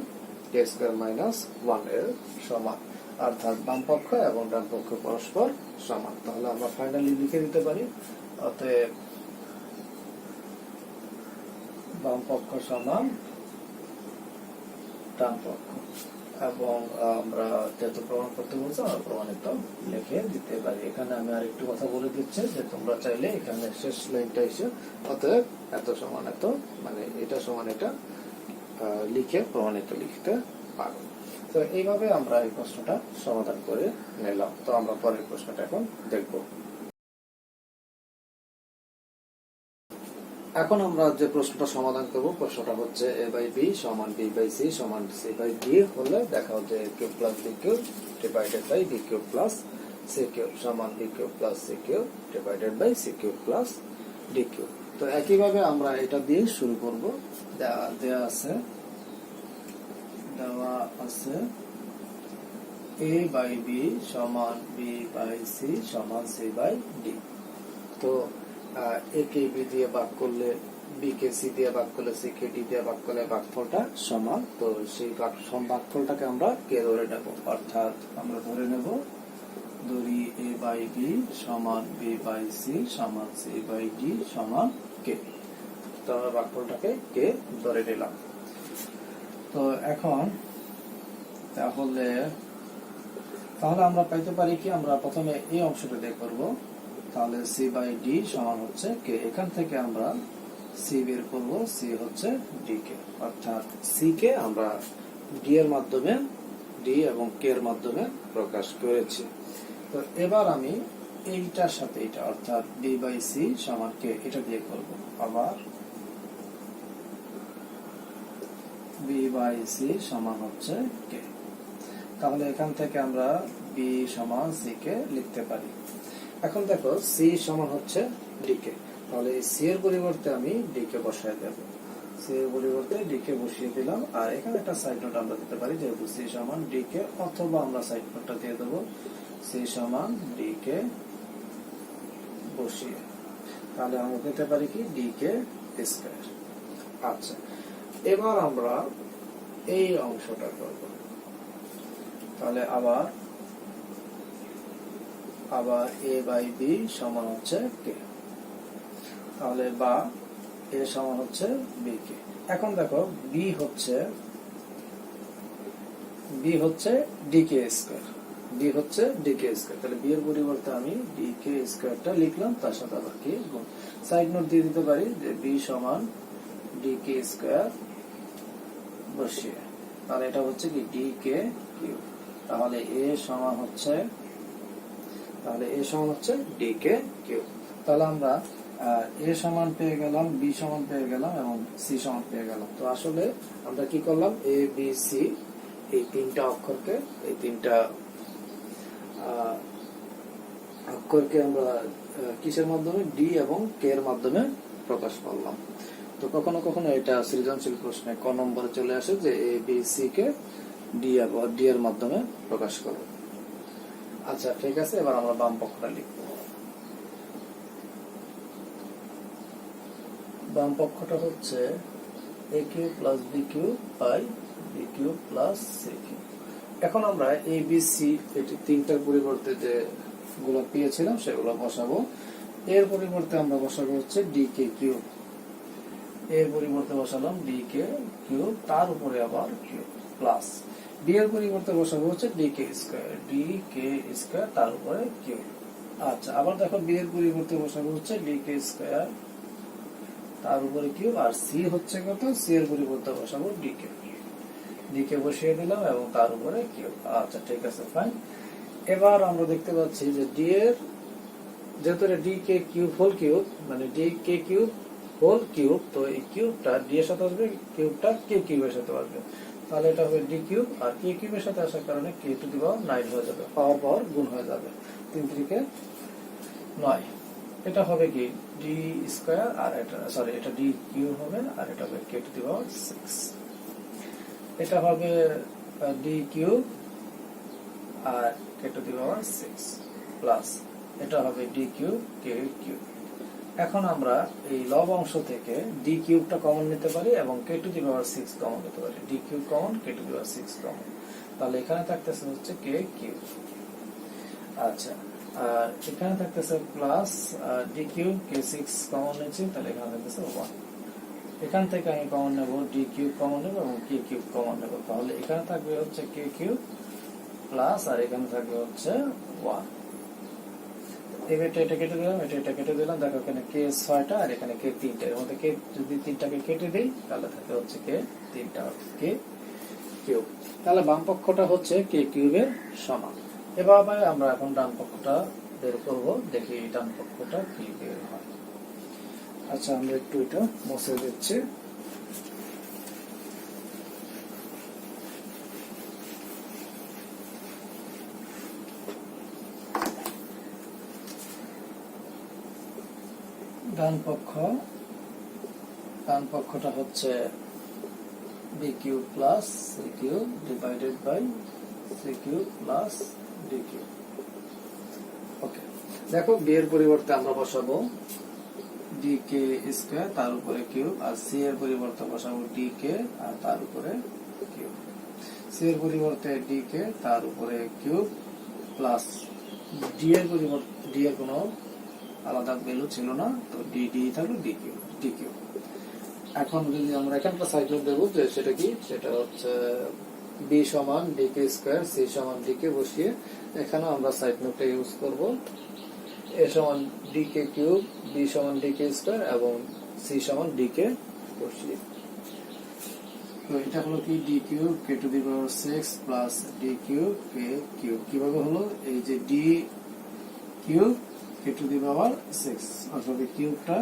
K square minus 1 এর সমান। অর্থাৎ বাম পক্ষ এবং ডান পক্ষ পরস্পর সমান। তাহলে আমরা ফাইনালি লিখে দিতে পারি অতএব বাম পক্ষ সমান ডান পক্ষ। এবং আমরা যেহেতু প্রমাণ করতে বলছো আমরা প্রমাণিত লিখে দিতে পারি। এখানে আমি আরেকটু কথা বলে দিচ্ছি যে তোমরা চাইলে এখানে শেষ লাইনটা এসে অতএব এত সমান এত মানে এটা সমান এটা লিখে প্রমাণিত লিখতে পারো। তো এইভাবে আমরা এই প্রশ্নটা সমাধান করে নিলাম। তো আমরা পরের প্রশ্নটা এখন দেখব। এখন আমরা যে প্রশ্নটা সমাধান করব প্রশ্নটা হচ্ছে a বাই b সমান b বাই c সমান c বাই d হলে দেখাও যে a cube plus b cube divided by b cube plus c cube সমান b cube plus c cube divided by c cube plus d cube. তো একইভাবে আমরা এটা দিয়ে শুরু করব। দেওয়া আছে a বাই b সমান b বাই c সমান c বাই d। তো a কে b দিয়ে ভাগ করলে b কে c দিয়ে ভাগ করলে c কে d দিয়ে ভাগ করলে ভাগফলটা সমান। তো সেই ভাগফলটাকে আমরা কে ধরে নেব, অর্থাৎ আমরা ধরে নেব ধরি a বাই b সমান b বাই c সমান c বাই d সমান কে। তো আমরা ভাগফলটাকে কে ধরে নিলাম। তো এখন তাহলে আমরা পাইতে পারি কি, আমরা প্রথমে এই অংশটা দিয়ে করব। তাহলে c বাই d সমান হচ্ছে কে। এখান থেকে আমরা c বের করব, c হচ্ছে d কে, অর্থাৎ c কে আমরা d এর মাধ্যমে d এবং k এর মাধ্যমে প্রকাশ করেছি। তো এবার আমি এইটার সাথে এটা অর্থাৎ b বাই c সমান কে এটা দিয়ে করব। আবার b বাই c সমান হচ্ছে কে। তাহলে এখান থেকে আমরা b সমান c কে লিখতে পারি। এখন দেখো c সমান হচ্ছে d কে, তাহলে এই c এর পরিবর্তে আমি d কে বসায় দেব। c এর পরিবর্তে d কে বসিয়ে দিলাম। আর এখানে একটা সাইড নোট আমরা দিতে পারি, যেহেতু c সমান d কে, অথবা আমরা সাইড নোটটা দিয়ে দেব c সমান d কে বসিয়ে। তাহলে আমরা পেতে পারি কি d কে স্কয়ার। আচ্ছা, এবার আমরা এই অংশটা করব। তাহলে আবার a বাই b সমান হচ্ছে কে, তাহলে বা a সমান হচ্ছে b কে। এখন দেখো b হচ্ছে dk স্কয়ার, b হচ্ছে dk স্কয়ার। তাহলে b এর পরিবর্তে আমি dk স্কয়ারটা লিখলাম, তার সাথে আবার k গুণ। সাইড নোট দিয়ে দিতে পারি যে b সমান dk স্কয়ার বসিয়ে। তাহলে এটা হচ্ছে কি dk কিউব। তাহলে a সমান হচ্ছে dk কিউব। তাহলে আমরা a সমান পেয়ে গেলাম, b সমান পেয়ে গেলাম এবং c সমান পেয়ে গেলাম। তো আসলে আমরা কি করলাম, a b c এই তিনটা অক্ষরকে আমরা কিসের মাধ্যমে d এবং k এর মাধ্যমে প্রকাশ করলাম। তো কখনো কখনো এটা সৃজনশীল প্রশ্নে ক নম্বরে চলে আসে যে a b c K d এর মাধ্যমে প্রকাশ করো। আচ্ছা ঠিক আছে, এবার আমরা বাম পক্ষটা লিখব। বাম পক্ষটা হচ্ছে a cube plus b cube by b cube plus c cube. এখন আমরা a b c এটি তিনটার পরিবর্তে যে গুলো পেয়েছিলাম সেগুলো বসাবো। এর পরিবর্তে আমরা বসাবো হচ্ছে dk কিউব, এর পরিবর্তে বসালাম dk কিউব, তার উপরে আবার কিউব প্লাস d এর পরিবর্তে বসাবো হচ্ছে dk স্কয়ার তার উপরে কিউব। আচ্ছা, আবার দেখো b এর পরিবর্তে বসাবো হচ্ছে dk স্কয়ার তার উপরে কিউব, আর c হচ্ছে কত, c এর পরিবর্তে বসাবো dk বসিয়ে দিলাম এবং তার উপরে কিউব। আচ্ছা ঠিক আছে, ফাইন। এবার আমরা দেখতে পাচ্ছি যে d এর যেহেতু dk কিউব হোল কিউব মানে dk কিউব হোল কিউব, তো এই কিউবটা d এর সাথে আসবে, কিউবটা k কিউবের সাথে আসবে। তাহলে এটা হবে d কিউব, আর k কিউবের সাথে আসার কারণে k টু দি পাওয়ার 9 হয়ে যাবে, পাওয়ার গুণ হয়ে যাবে, 3 3 9। এটা হবে কি d স্কয়ার, আর এটা d কিউব হবে, আর এটা হবে k টু দি পাওয়ার 6। এটা হবে d কিউব আর k to the power 6 plus এটা হবে d কিউব k কিউব। এখন আমরা এই লব অংশ থেকে d কিউবটা কমন নিতে পারি এবং k to the power 6 common নিতে পারি। d cube common, k to the power 6 common, তাহলে এখানে থাকতেছে হচ্ছে k কিউব। আচ্ছা, আর এখানে থাকতেছে plus d cube, k6 common নিচ্ছি, তাহলে এখানে থাকতেছে 1। এখান থেকে আমি কমন নেব ডি কিউব কমন নেব এবং কে কিউব কমন নেব। তাহলে এখানে থাকবে হচ্ছে কে কিউব প্লাস আর এখানে থাকবে হচ্ছে 1। এটা কেটে দিলাম, এটা কেটে দিলাম। দেখো এখানে কে 6টা আর এখানে কে 3টা। এর মধ্যে কে যদি 3টাকে কেটে দেই তাহলে থাকে হচ্ছে কে 3টা কে কিউব। তাহলে বাম পক্ষটা হচ্ছে কে কিউবের সমান। এভাবে আমরা এখন ডান পক্ষটা বের করব, দেখি ডান পক্ষটা কি বের হয়। আচ্ছা, আমরা একটু এটা মুছে দিচ্ছি। ডান পক্ষটা হচ্ছে B cube plus C cube divided by C cube plus D cube. Okay, দেখো বি এর পরিবর্তে আমরা বসাবো ডি কে স্কয়ার, তার উপরে কিউব, আর সি এর পরিবর্তে বসাবো ডি কে আর তার উপরে কিউব। সি এর পরিবর্তে ডি কে তার উপরে কিউব প্লাস ডি এর পরিবর্তে ডি এর কোনো আলাদা ভ্যালু ছিল না, তো ডি ডি থাকলো ডি কিউব। এখন যদি আমরা এখানটা সাইড নোট দেবো যে সেটা কি, সেটা হচ্ছে বি সমান ডি কে স্কয়ার, সি সমান ডি কে বসিয়ে এখানে আমরা সাইড নোটটা ইউজ করব। এ সমান ডি কে কিউব, বি সমান ডি কে স্কয়ার এবং সি সমান ডি কে বসিয়ে। তো এটা হলো কি D cube K to the power 6 plus D cube K cube. কিভাবে হলো, এই যে D cube K to the power 6 অর্থাৎ কিউবটা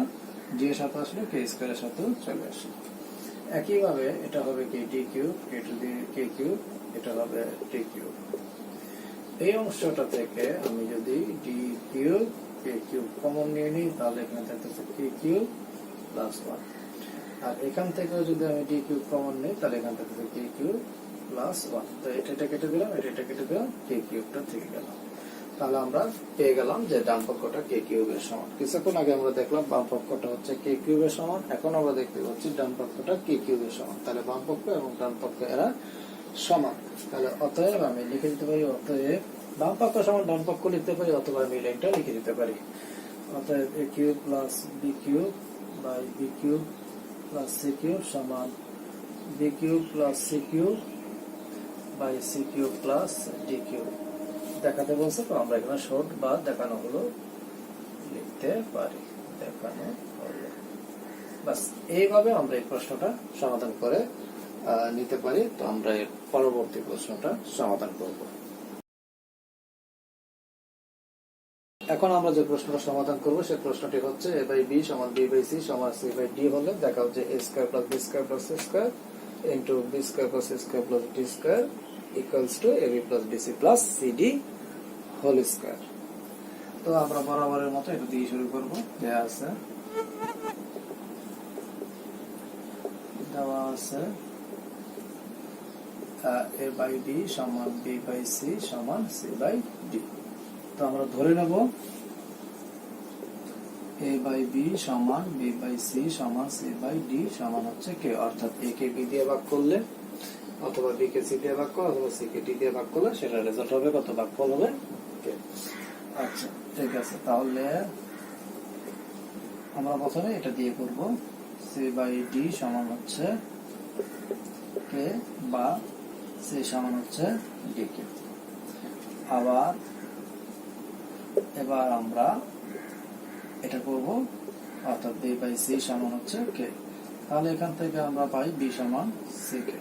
ডি এর সাথে আসলে কে স্কয়ারের সাথে চলে আসে। একইভাবে এটা হবে কি D cube K to the K cube, এটা হবে ডি কিউব। এই অংশটা থেকে আমি যদি D cube K cube common নিয়ে নিই তাহলে এখানে থাকতেছে কে কিউব প্লাস 1। আর এখান থেকেও যদি আমি ডি কিউব কমন নিই তাহলে এখান থেকে কে কিউব প্লাস 1। তো এটা কেটে দিলাম, এটা কেটে দিলাম, কে কিউবটা থেকে গেল। তাহলে আমরা পেয়ে গেলাম যে ডান পক্ষটা কে কিউবের সমান। কিছুক্ষণ আগে আমরা দেখলাম বাম পক্ষটা হচ্ছে কে কিউবের সমান, এখন আমরা দেখতে পাচ্ছি ডান পক্ষটা কে কিউবের সমান। তাহলে বাম পক্ষ এবং ডান পক্ষ এরা সমান। তাহলে অতএব আমি লিখে দিতে পারি, অতএব বাম পক্ষ সমান ডান পক্ষ লিখতে পারি, অথবা আমি লাইনটা লিখে দিতে পারি। অতএব A cube plus B cube by B cube plus C cube সমান B cube plus C cube by C cube plus D cube. দেখাতে বলছে, তো আমরা এখানে শর্ট বা দেখানো হলো লিখতে পারি, দেখানো হলো। বাস, এইভাবে আমরা এই প্রশ্নটা সমাধান করে নিতে পারি। তো আমরা এর পরবর্তী প্রশ্নটা সমাধান করব। এখন আমরা যে প্রশ্নটা সমাধান করব সেই প্রশ্নটি হচ্ছে এ বাই বি সমান বি বাই সি সমান সি বাই ডি হলে দেখা হচ্ছে এ square plus B square plus C square into B square plus C square plus D square equals to A B plus DC plus CD whole square. তো আমরা বরাবরের মতো এটা দিয়ে শুরু করব। দেওয়া আছে এ বাই বি সমান বি বাই সি সমান সি বাই ডি। তো আমরা ধরে নেব এ বাই বি সমান বি বাই সি সমান সি বাই ডি সমান হচ্ছে কে, অর্থাৎ এ কে বি দিয়ে ভাগ করলে অথবা বি কে সি দিয়ে ভাগ করলে অথবা সি কে ডি দিয়ে ভাগ করলে সেটা রেজাল্ট হবে কত, ভাগফল হবে কে। আচ্ছা, ঠিক আছে। তাহলে আমরা প্রথমে এটা দিয়ে করব, সি বাই ডি সমান হচ্ছে কে বা সি সমান হচ্ছে ডি কে। আবার এবার আমরা এটা করব, অর্থাৎ বি বাই সি সমান হচ্ছে কে। তাহলে এখান থেকে আমরা পাই বি সমান সি কে।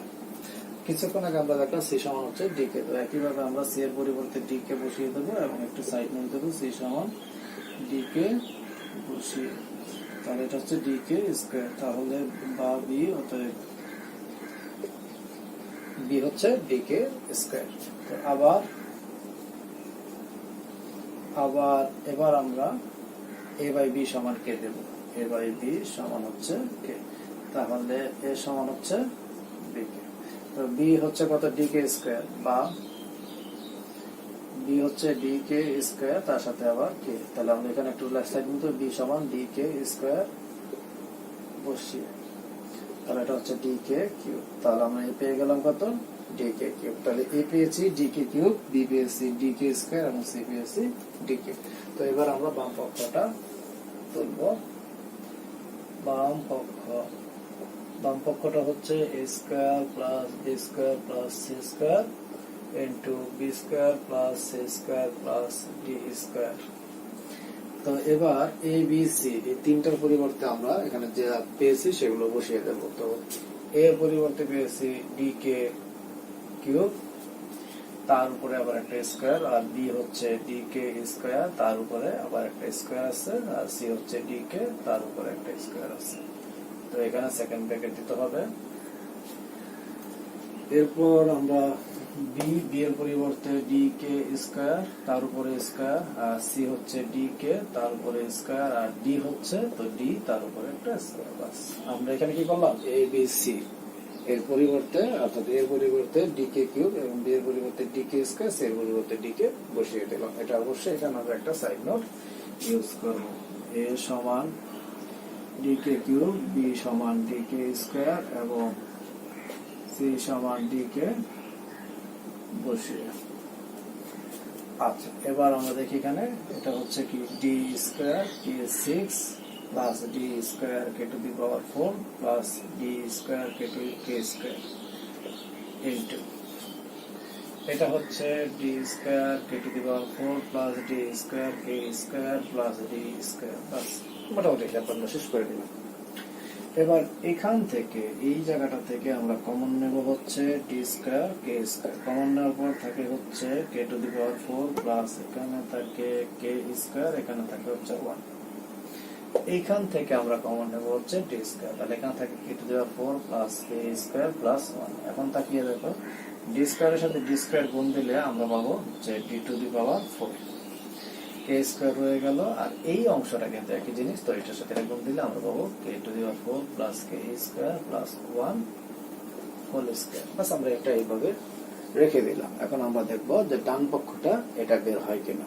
কিছুক্ষণ আগে আমরা দেখলাম সি সমান হচ্ছে ডি কে। তো একইভাবে আমরা সি এর পরিবর্তে ডি কে বসিয়ে দেবো এবং একটু সাইড নিয়ে দেবো, সি সমান ডি কে বসিয়ে। তাহলে এটা হচ্ছে ডি কে স্কয়ার। তাহলে বা বি, অতএব বি হচ্ছে ডি কে স্কয়ার। আবার এবার আমরা এ বাই বি সমান কে দেব, এ বাই বি সমান হচ্ছে কে। তাহলে এ সমান হচ্ছে বি কে। তো বি হচ্ছে কত, ডি কে স্কয়ার, বা বি হচ্ছে ডি কে স্কয়ার তার সাথে আবার কে। তাহলে আমরা এখানে একটু লেফট সাইড নিতে, বি সমান ডি কে স্কয়ার বসিয়ে, তাহলে এটা হচ্ছে ডি কে কিউব। তাহলে আমরা এ পেয়ে গেলাম কত, ডি কে কিউব। তাহলে এ পেয়েছি ডি কে কিউব, বি পেয়েছি ডি কে স্কয়ার এবং সি পেয়েছি ডি কে। তো এবার আমরা বাম পক্ষটা তুলব। বাম পক্ষ বাম পক্ষটা হচ্ছে a square plus b square plus c square into b square plus c square plus d square. তো এবার a b c এই তিনটার পরিবর্তে আমরা এখানে যা পেয়েছি সেগুলো বসিয়ে দেব। তো a এর পরিবর্তে পেয়েছি dk কিউব, তার উপরে আবার একটা স্কয়ার, আর b হচ্ছে dk স্কয়ার, তার উপরে আবার একটা স্কয়ার আছে, আর c হচ্ছে dk, তার উপরে একটা স্কয়ার আছে। তো এখানে সেকেন্ড ব্র্যাকেট দিতে হবে। এরপর আমরা b এর পরিবর্তে dk স্কয়ার, তার উপরে স্কয়ার, আর c হচ্ছে dk, তার উপরে স্কয়ার, আর d হচ্ছে তো d, তার উপরে একটা স্কয়ার। বাস আমরা এখানে কি করলাম, a b c এর পরিবর্তে অর্থাৎ এর পরিবর্তে dk কিউব এবং b এর পরিবর্তে dk স্কয়ার, c এর পরিবর্তে dk বসিয়ে দিলাম। এটা অবশ্যই এখানে আমরা একটা সাইড নোট ইউজ করব। a সমান dk কিউব, b সমান dk স্কয়ার এবং c সমান dk বসিয়ে। আচ্ছা, এবার আমরা দেখি এখানে এটা হচ্ছে কি d square k 6 plus d square k to the power 4 plus d square k to k square into এটা হচ্ছে d square k to the power 4 plus d square k square plus d square. বাস মোটামুটি এটা আমরা শেষ করে দিলাম। এবার এখান থেকে এই জায়গাটা থেকে আমরা কমন নেব হচ্ছে d square k square. Common নেওয়ার পর থাকে হচ্ছে k to the power 4 plus এখানে থাকে k স্কয়ার, এখানে থাকে হচ্ছে 1। এইখান থেকে আমরা কমন নেব হচ্ছে d স্কয়ার, তাহলে এখানে থাকে k to the power 4 plus k square plus 1। এখন তাকিয়ে দেখো d স্কয়ারের সাথে d স্কয়ার গুণ দিলে আমরা পাবো যে d to the power 4, k square হয়ে গেল। আর এই অংশটা কিন্তু একই জিনিস, তো এটার সাথে গুণ দিলে আমরা পাবো k to the power 4 plus k square plus 1 whole square. বাস আমরা এটা এইভাবে রেখে দিলাম। এখন আমরা দেখব যে ডান পক্ষটা এটা বের হয় কিনা।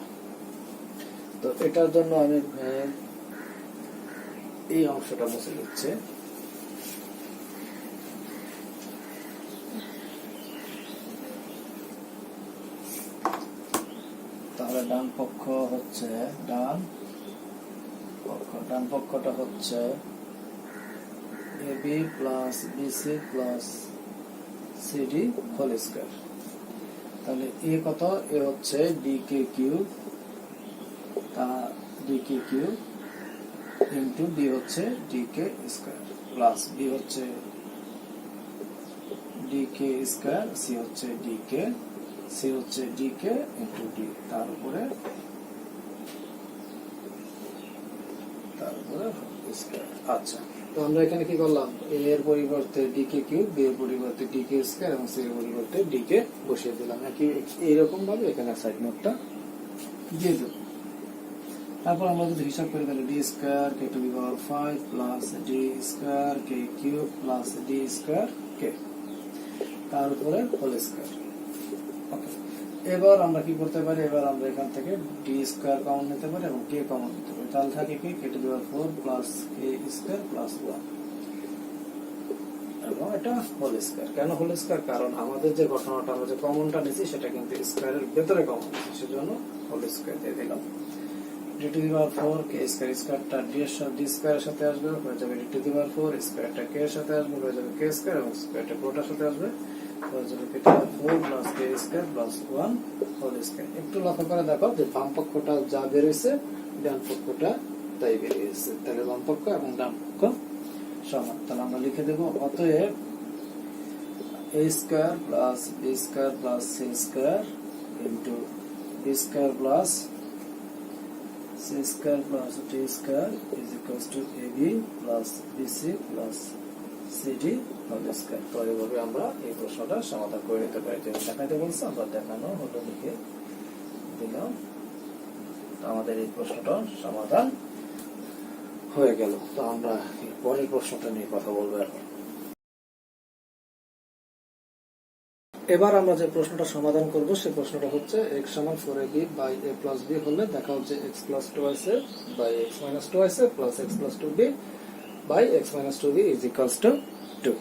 তো এটার জন্য আমি এই অংশটা মুছে দিচ্ছি। তাহলে ডান পক্ষ হচ্ছে ডান পক্ষটা হচ্ছে ab plus bc plus cd whole square. তাহলে a কত, a হচ্ছে dk কিউব, তা dk কিউব ইনটু b হচ্ছে dk স্কয়ার প্লাস b হচ্ছে dk স্কয়ার, c হচ্ছে dk, c হচ্ছে dk ইনটু d, তার উপরে স্কয়ার। আচ্ছা, তো আমরা এখানে কি করলাম, a এর পরিবর্তে dk কিউব, b এর পরিবর্তে dk স্কয়ার এবং c এর পরিবর্তে dk বসিয়ে দিলাম। এইরকম ভাবে এখানে সাইড নোটটা দিয়ে দেব। তারপর আমরা যদি হিসাব করি তাহলে d square k to the power 5 plus d square k cube plus d square k, তার উপরে হোল স্কয়ার। ওকে, এবার আমরা কি করতে পারি, এবার আমরা এখান থেকে d স্কয়ার কমন নিতে পারি এবং k কমন নিতে পারি। তাহলে থাকে কি k to the power 4 plus k square plus 1 এবং এটা হোল স্কয়ার। কেন হোল স্কয়ার, কারণ আমাদের যে ঘটনাটা আমরা যে কমনটা নিয়েছি সেটা কিন্তু স্কয়ারের ভেতরে কমন নিয়েছি, সেজন্য হোল স্কয়ার দিয়ে দিলাম। d to the power 4 k square, স্কয়ারটা d স্কয়ারের সাথে আসবে, হয়ে যাবে d টু দি পাওয়ার 4, স্কয়ারটা k এর সাথে আসবে, হয়ে যাবে k স্কয়ার, এবং স্কয়ারটা পুরোটার সাথে আসবে, হয়ে যাবে k to the power 4 plus k square plus 1 whole square. একটু লক্ষ্য করে দেখো যে বাম পক্ষটা যা বেরিয়েছে ডান পক্ষটা তাই বেরিয়েছে, তাহলে বাম পক্ষ এবং ডান পক্ষ সমান। তাহলে আমরা লিখে দেব অতএব a square plus b square plus c square into b square plus c square plus d square is equals to ab plus bc plus cd whole square. তো এইভাবে আমরা এই প্রশ্নটা সমাধান করে নিতে পারি। যেটা দেখাইতে বলছে আমরা দেখানো হলো, লিখে দিলাম। তো আমাদের এই প্রশ্নটা সমাধান হয়ে গেল। তো আমরা পরের প্রশ্নটা নিয়ে কথা বলবো এখন। এবার আমরা যে প্রশ্নটা সমাধান করব সেই প্রশ্নটা হচ্ছে x সমান 4ab by a plus b হলে দেখা হচ্ছে x plus 2a by x minus 2a plus x plus 2b by x minus 2b is equals to 2।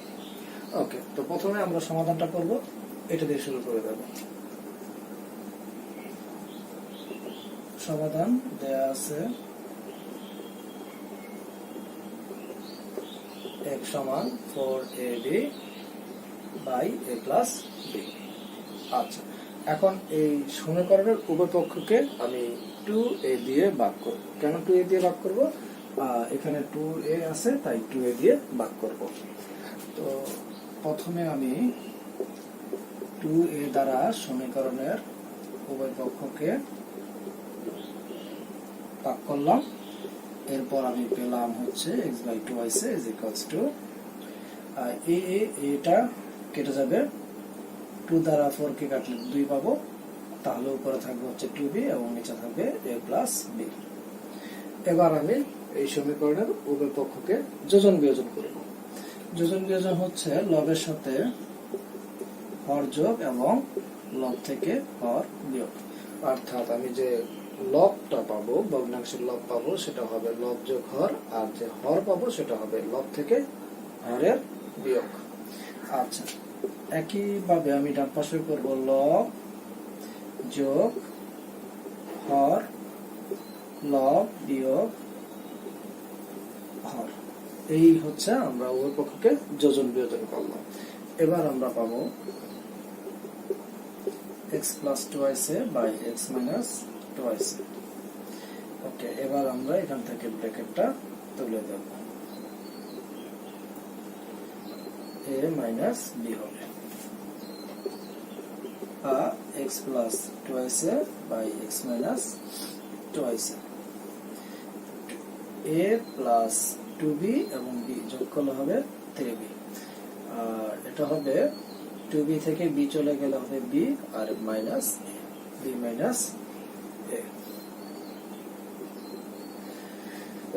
Okay, তো প্রথমে আমরা সমাধানটা করব, এটা দিয়ে শুরু করে দেব। সমাধান দেয়া আছে সমান 4ab by a plus b। আচ্ছা, এখন এই সমীকরণের উভয় পক্ষকে আমি 2a দিয়ে ভাগ করব। কেন 2a দিয়ে ভাগ করব? এখানে 2a আছে, তাই 2a দিয়ে ভাগ করব। তো প্রথমে আমি 2a দ্বারা সমীকরণের উভয় পক্ষকে ভাগ করলাম। এরপর আমি পেলাম হচ্ছে x বাই 2y is equals to এটা কেটে যাবে, 2 দ্বারা 4 কে কাটলে 2 পাবো, তাহলে উপরে থাকবে হচ্ছে 2b এবং নিচে থাকবে a প্লাস b। এবার আমি এই সমীকরণের উভয় পক্ষকে যোজন বিয়োজন করব। যোজন বিয়োজন হচ্ছে লবের সাথে হর যোগ এবং লব থেকে হর বিয়োগ। অর্থাৎ আমি যে লবটা পাবো, ভগ্নাংশের লব পাবো, সেটা হবে লব যোগ হর, আর যে হর পাবো সেটা হবে লব থেকে হরের বিয়োগ। আচ্ছা, একইভাবে আমি ডান পাশে করব লব যোগ হর, লব বিয়োগ হর। এই হচ্ছে আমরা উভয় পক্ষকে যোজন বিয়োজন করলাম। এবার আমরা পাবো x plus 2y by x minus 2y। Okay, এবার আমরা এখান থেকে ব্র্যাকেটটা তুলে দেব, a মাইনাস b হবে, x plus 2y by x minus 2y। a plus 2b এবং b যোগ করলে হবে 3b। আর এটা হবে 2b থেকে b চলে গেলে হবে b আর minus b minus a।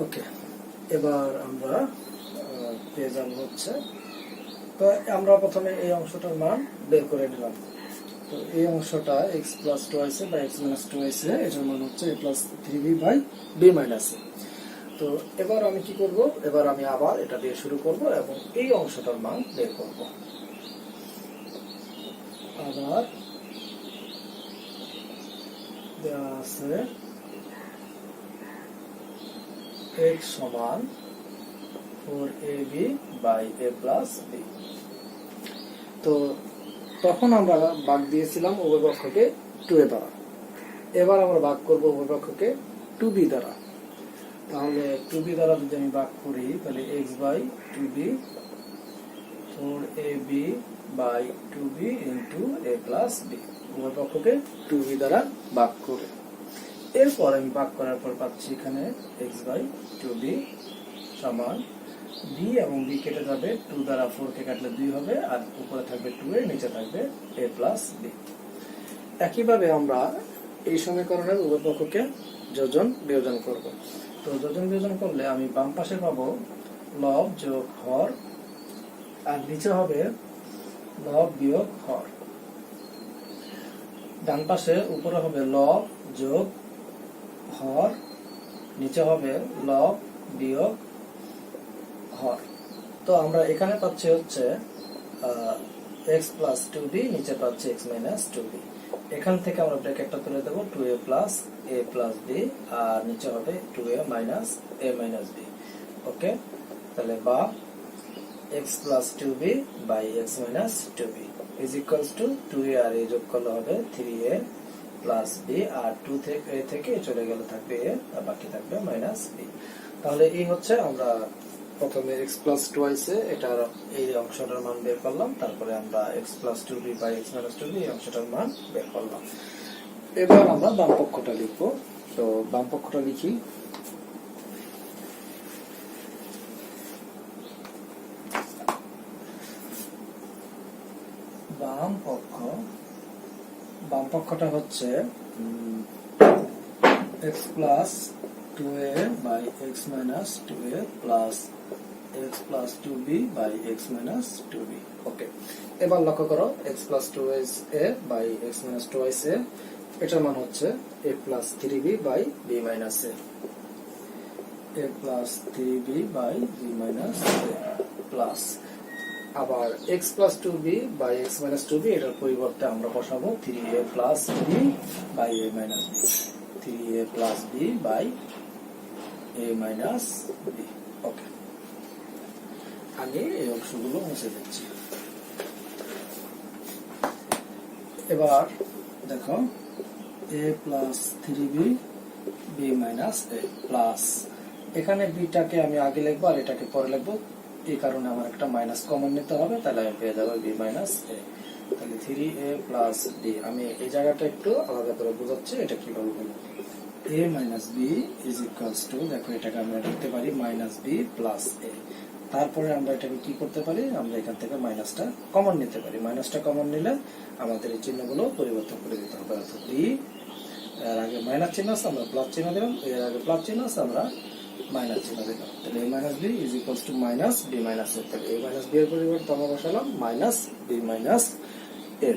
Okay, এবার আমরা পেয়ে যাব হচ্ছে, তো আমরা প্রথমে এই অংশটার মান বের করে নিলাম। তো এই অংশটা x plus 2y by x minus 2y, এটার মান হচ্ছে a plus 3b by b minus a। তো এবার আমি কি করব? এবার আমি আবার এটা দিয়ে শুরু করব এবং এই অংশটার মান বের করব। আবার দেওয়া আছে x সমান 4ab by a plus b। তো তখন আমরা ভাগ দিয়েছিলাম উভয় পক্ষকে 2a দ্বারা। এবার আমরা ভাগ করব উভয় পক্ষকে 2b দ্বারা। তাহলে 2b দ্বারা যদি আমি ভাগ করি, তাহলে x by 2b 4ab by 2b into a plus b, উভয় পক্ষকে 2b দ্বারা ভাগ করে। এরপর আমি ভাগ করার পর পাচ্ছি এখানে x বাই 2b সমান b এবং b কেটে যাবে, 2 দ্বারা 4 কে কাটলে 2 হবে, আর উপরে থাকবে 2a, নিচে থাকবে a প্লাস b। একইভাবে আমরা এই সমীকরণের উভয় পক্ষকে যোজন বিয়োজন করব। তো যোজন বিয়োজন করলে আমি বাম পাশে পাবো লব যোগ হর, আর নিচে হবে লব বিয়োগ হর। ডান পাশে উপরে হবে লব যোগ হর, নিচে হবে লব বিয়োগ হর। তো আমরা এখানে পাচ্ছি হচ্ছে x প্লাস 2b, নিচে পাচ্ছি x মাইনাস 2b। এখান থেকে আমরা ব্র্যাকেটটা তুলে দেব, 2a plus a plus b, আর নিচে হবে 2a minus a minus b। Okay, তাহলে বা x plus 2b by x minus 2b is equals to 2a আর a যোগ করলে হবে 3a প্লাস b, আর 2 থেকে চলে গেলে থাকবে a, আর বাকি থাকবে মাইনাস b। তাহলে এই হচ্ছে আমরা প্রথমে x প্লাস 2y এটার এই অংশটার মান বের করলাম, তারপরে আমরা x plus 2b by x minus 2b এই অংশটার মান বের করলাম। এবার আমরা বাম পক্ষটা লিখবো। তো বাম পক্ষটা লিখি, বাম পক্ষটা হচ্ছে x plus 2a by x minus 2a plus x plus 2b by x minus 2b। Okay, এবার লক্ষ্য করো x plus 2a by x minus 2a, এটার মান হচ্ছে a plus 3b by b minus a plus 3b by b minus plus আবার x plus 2b by x minus 2b, এটার পরিবর্তে আমরা বসাবো 3a plus b by a minus b, 3a plus b by a minus b। ওকে, আমি এই অংশগুলো মুছে দিচ্ছি। এবার দেখো a plus 3b b minus a plus, এখানে বিটাকে আমি আগে লিখবো আর এটাকে পরে লিখবো, এই কারণে আমার একটা মাইনাস কমন নিতে হবে, তাহলে আমি পেয়ে যাবো b মাইনাস a। তাহলে 3a প্লাস b, আমি এই জায়গাটা একটু আলাদা করে বোঝাচ্ছি এটা কিভাবে বলবো। a minus b is equals two, দেখো এটাকে আমরা লিখতে পারি মাইনাস b প্লাস a। তারপরে আমরা এটাকে কি করতে পারি, আমরা এখান থেকে মাইনাসটা কমন নিতে পারি। মাইনাসটা কমন নিলে আমাদের এই চিহ্নগুলো পরিবর্তন করে দিতে হবে। অর্থাৎ b এর আগে মাইনাস চিহ্ন আছে, আমরা প্লাস চিহ্ন দিলাম, এর আগে প্লাস চিহ্ন আছে, আমরা মাইনাস চিহ্ন দিলাম। তাহলে a minus b is equals to minus b minus a। তাহলে a মাইনাস b এর পরিবর্তে আমরা বসালাম minus b minus a।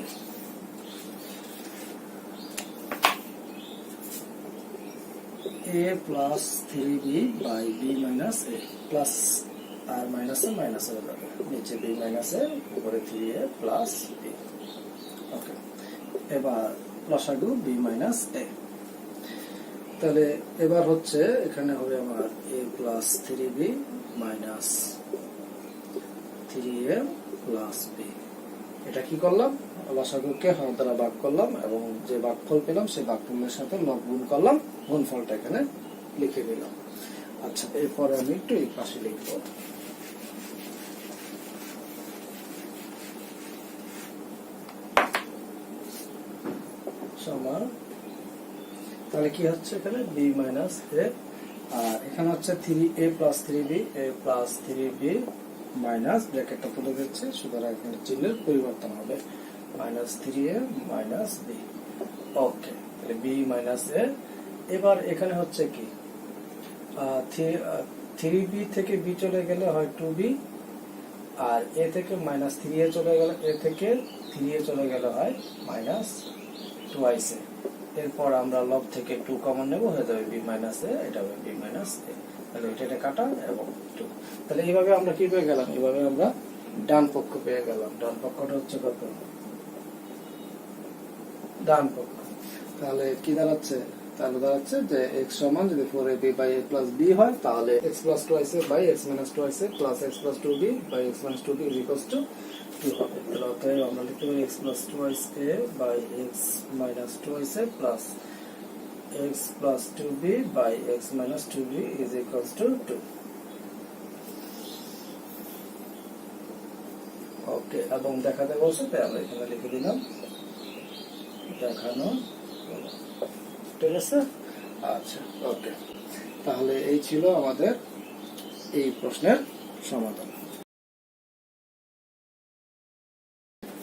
a plus 3b by b minus a plus, আর মাইনাসে মাইনাস হয়ে যাবে, নিচে b মাইনাস a উপরে 3a প্লাস b। ওকে, এবার লসাগু b মাইনাস a। তাহলে এবার হচ্ছে এখানে হবে আমার a plus 3b minus 3a plus b। এটা কি করলাম, লসাগুকে হর দ্বারা ভাগ করলাম এবং যে ভাগফল পেলাম সেই ভাগফলের সাথে লব গুণ করলাম, গুণফলটা এখানে লিখে দিলাম। আচ্ছা, এরপরে আমি একটু এই পাশে লিখব। সমান, তাহলে কি হচ্ছে এখানে b মাইনাস a, আর এখানে হচ্ছে 3a plus 3b, a plus 3b minus ব্র্যাকেটটা তুলে দিচ্ছে, সুতরাং এখানে চিহ্নের পরিবর্তন হবে minus 3a minus b। Okay, তাহলে b মাইনাস a। এবার এখানে হচ্ছে কি 3b থেকে b চলে গেলে হয় 2b, আর a থেকে মাইনাস 3a চলে গেলে, a থেকে 3a চলে গেলে হয় মাইনাস 2a। এরপর আমরা লব থেকে 2 কমন নেব, হয়ে যাবে b মাইনাস a, এটা হবে b মাইনাস a। তাহলে এটা কাটা এবং 2। তাহলে এইভাবে আমরা কি পেয়ে গেলাম, এইভাবে আমরা ডান পক্ষ পেয়ে গেলাম। ডান পক্ষটা হচ্ছে কত, ডান পক্ষ। তাহলে কি দাঁড়াচ্ছে, তাহলে দাঁড়াচ্ছে যে x সমান যদি 4ab by a plus b হয়, তাহলে x plus 2a by x minus 2a plus x plus 2b by x minus 2b is equals to 2 হবে। তাহলে অতএব আমরা লিখতে পারি x plus 2a by x minus 2a plus x plus 2b by x minus 2b is equals to 2। Okay, এবং দেখাতে বলছে তাই আমরা এখানে লিখে দিলাম দেখানো, ঠিক আছে। আচ্ছা, ওকে, তাহলে এই ছিল আমাদের এই প্রশ্নের সমাধান।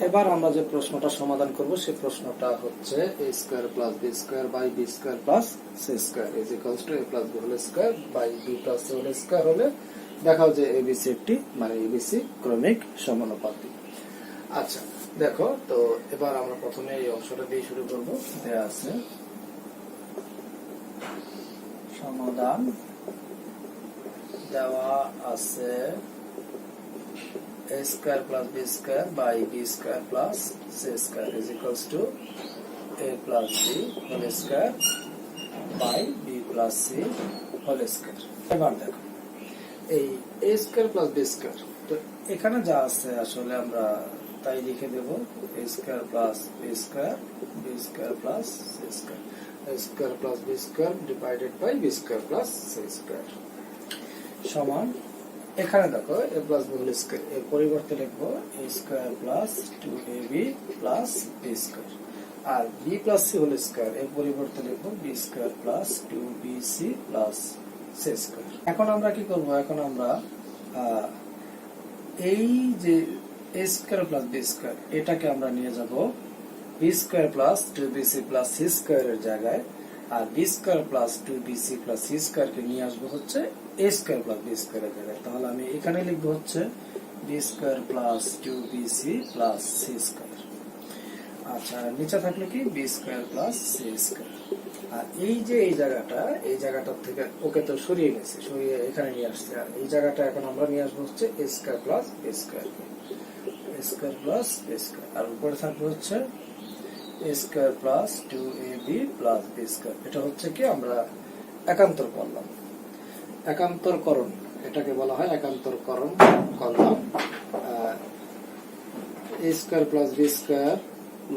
এবার আমরা যে প্রশ্নটা সমাধান করব সেই প্রশ্নটা হচ্ছে a square plus b square by b square plus c square is equals to a plus b whole square by b plus c whole square হলে দেখাও যে abc একটি মানে abc ক্রমিক সমানুপাতি। আচ্ছা, দেখো তো এবার আমরা প্রথমে এই অংশটা দিয়ে শুরু করব। দেয়া আছে সমাধান, দেওয়া আছে a square plus b square by b square plus c square is equals to a plus b whole square by b plus c whole square. এবার দেখো এই a square plus b square, তো এখানে যা আছে আসলে আমরা তাই লিখে দেব a square plus b square b square plus c square, a square plus b square divided by b square plus c square সমান, এখানে দেখো a plus b whole square এর পরিবর্তে লিখবো a square plus 2ab plus b square, আর b plus c whole square এর পরিবর্তে লিখবো b square plus 2bc plus c square. এখন আমরা কি করব, এখন আমরা এই যে a square plus b square এটাকে আমরা নিয়ে যাব b square plus 2bc plus c square এর জায়গায়, আর b square plus 2bc plus c square কে নিয়ে আসবো হচ্ছে a square plus b square এর জায়গায়। তাহলে আমি এখানে লিখবো হচ্ছে b square plus 2bc plus c square. আচ্ছা, নিচে থাকলে কি b square plus c square. আর এই যে এই জায়গাটার থেকে ওকে তো সরিয়ে গেছে, সরিয়ে এখানে নিয়ে আসছে, আর এই জায়গাটা এখন আমরা নিয়ে আসবো হচ্ছে a square plus b square, a square plus b square, আর উপরে থাকবে হচ্ছে a square plus 2ab plus b square. এটা হচ্ছে কি আমরা একান্তর করলাম, একান্তরকরণ এটাকে বলা হয় একান্তরকরণ করলাম। এ স্কয়ার প্লাস বি স্কয়ার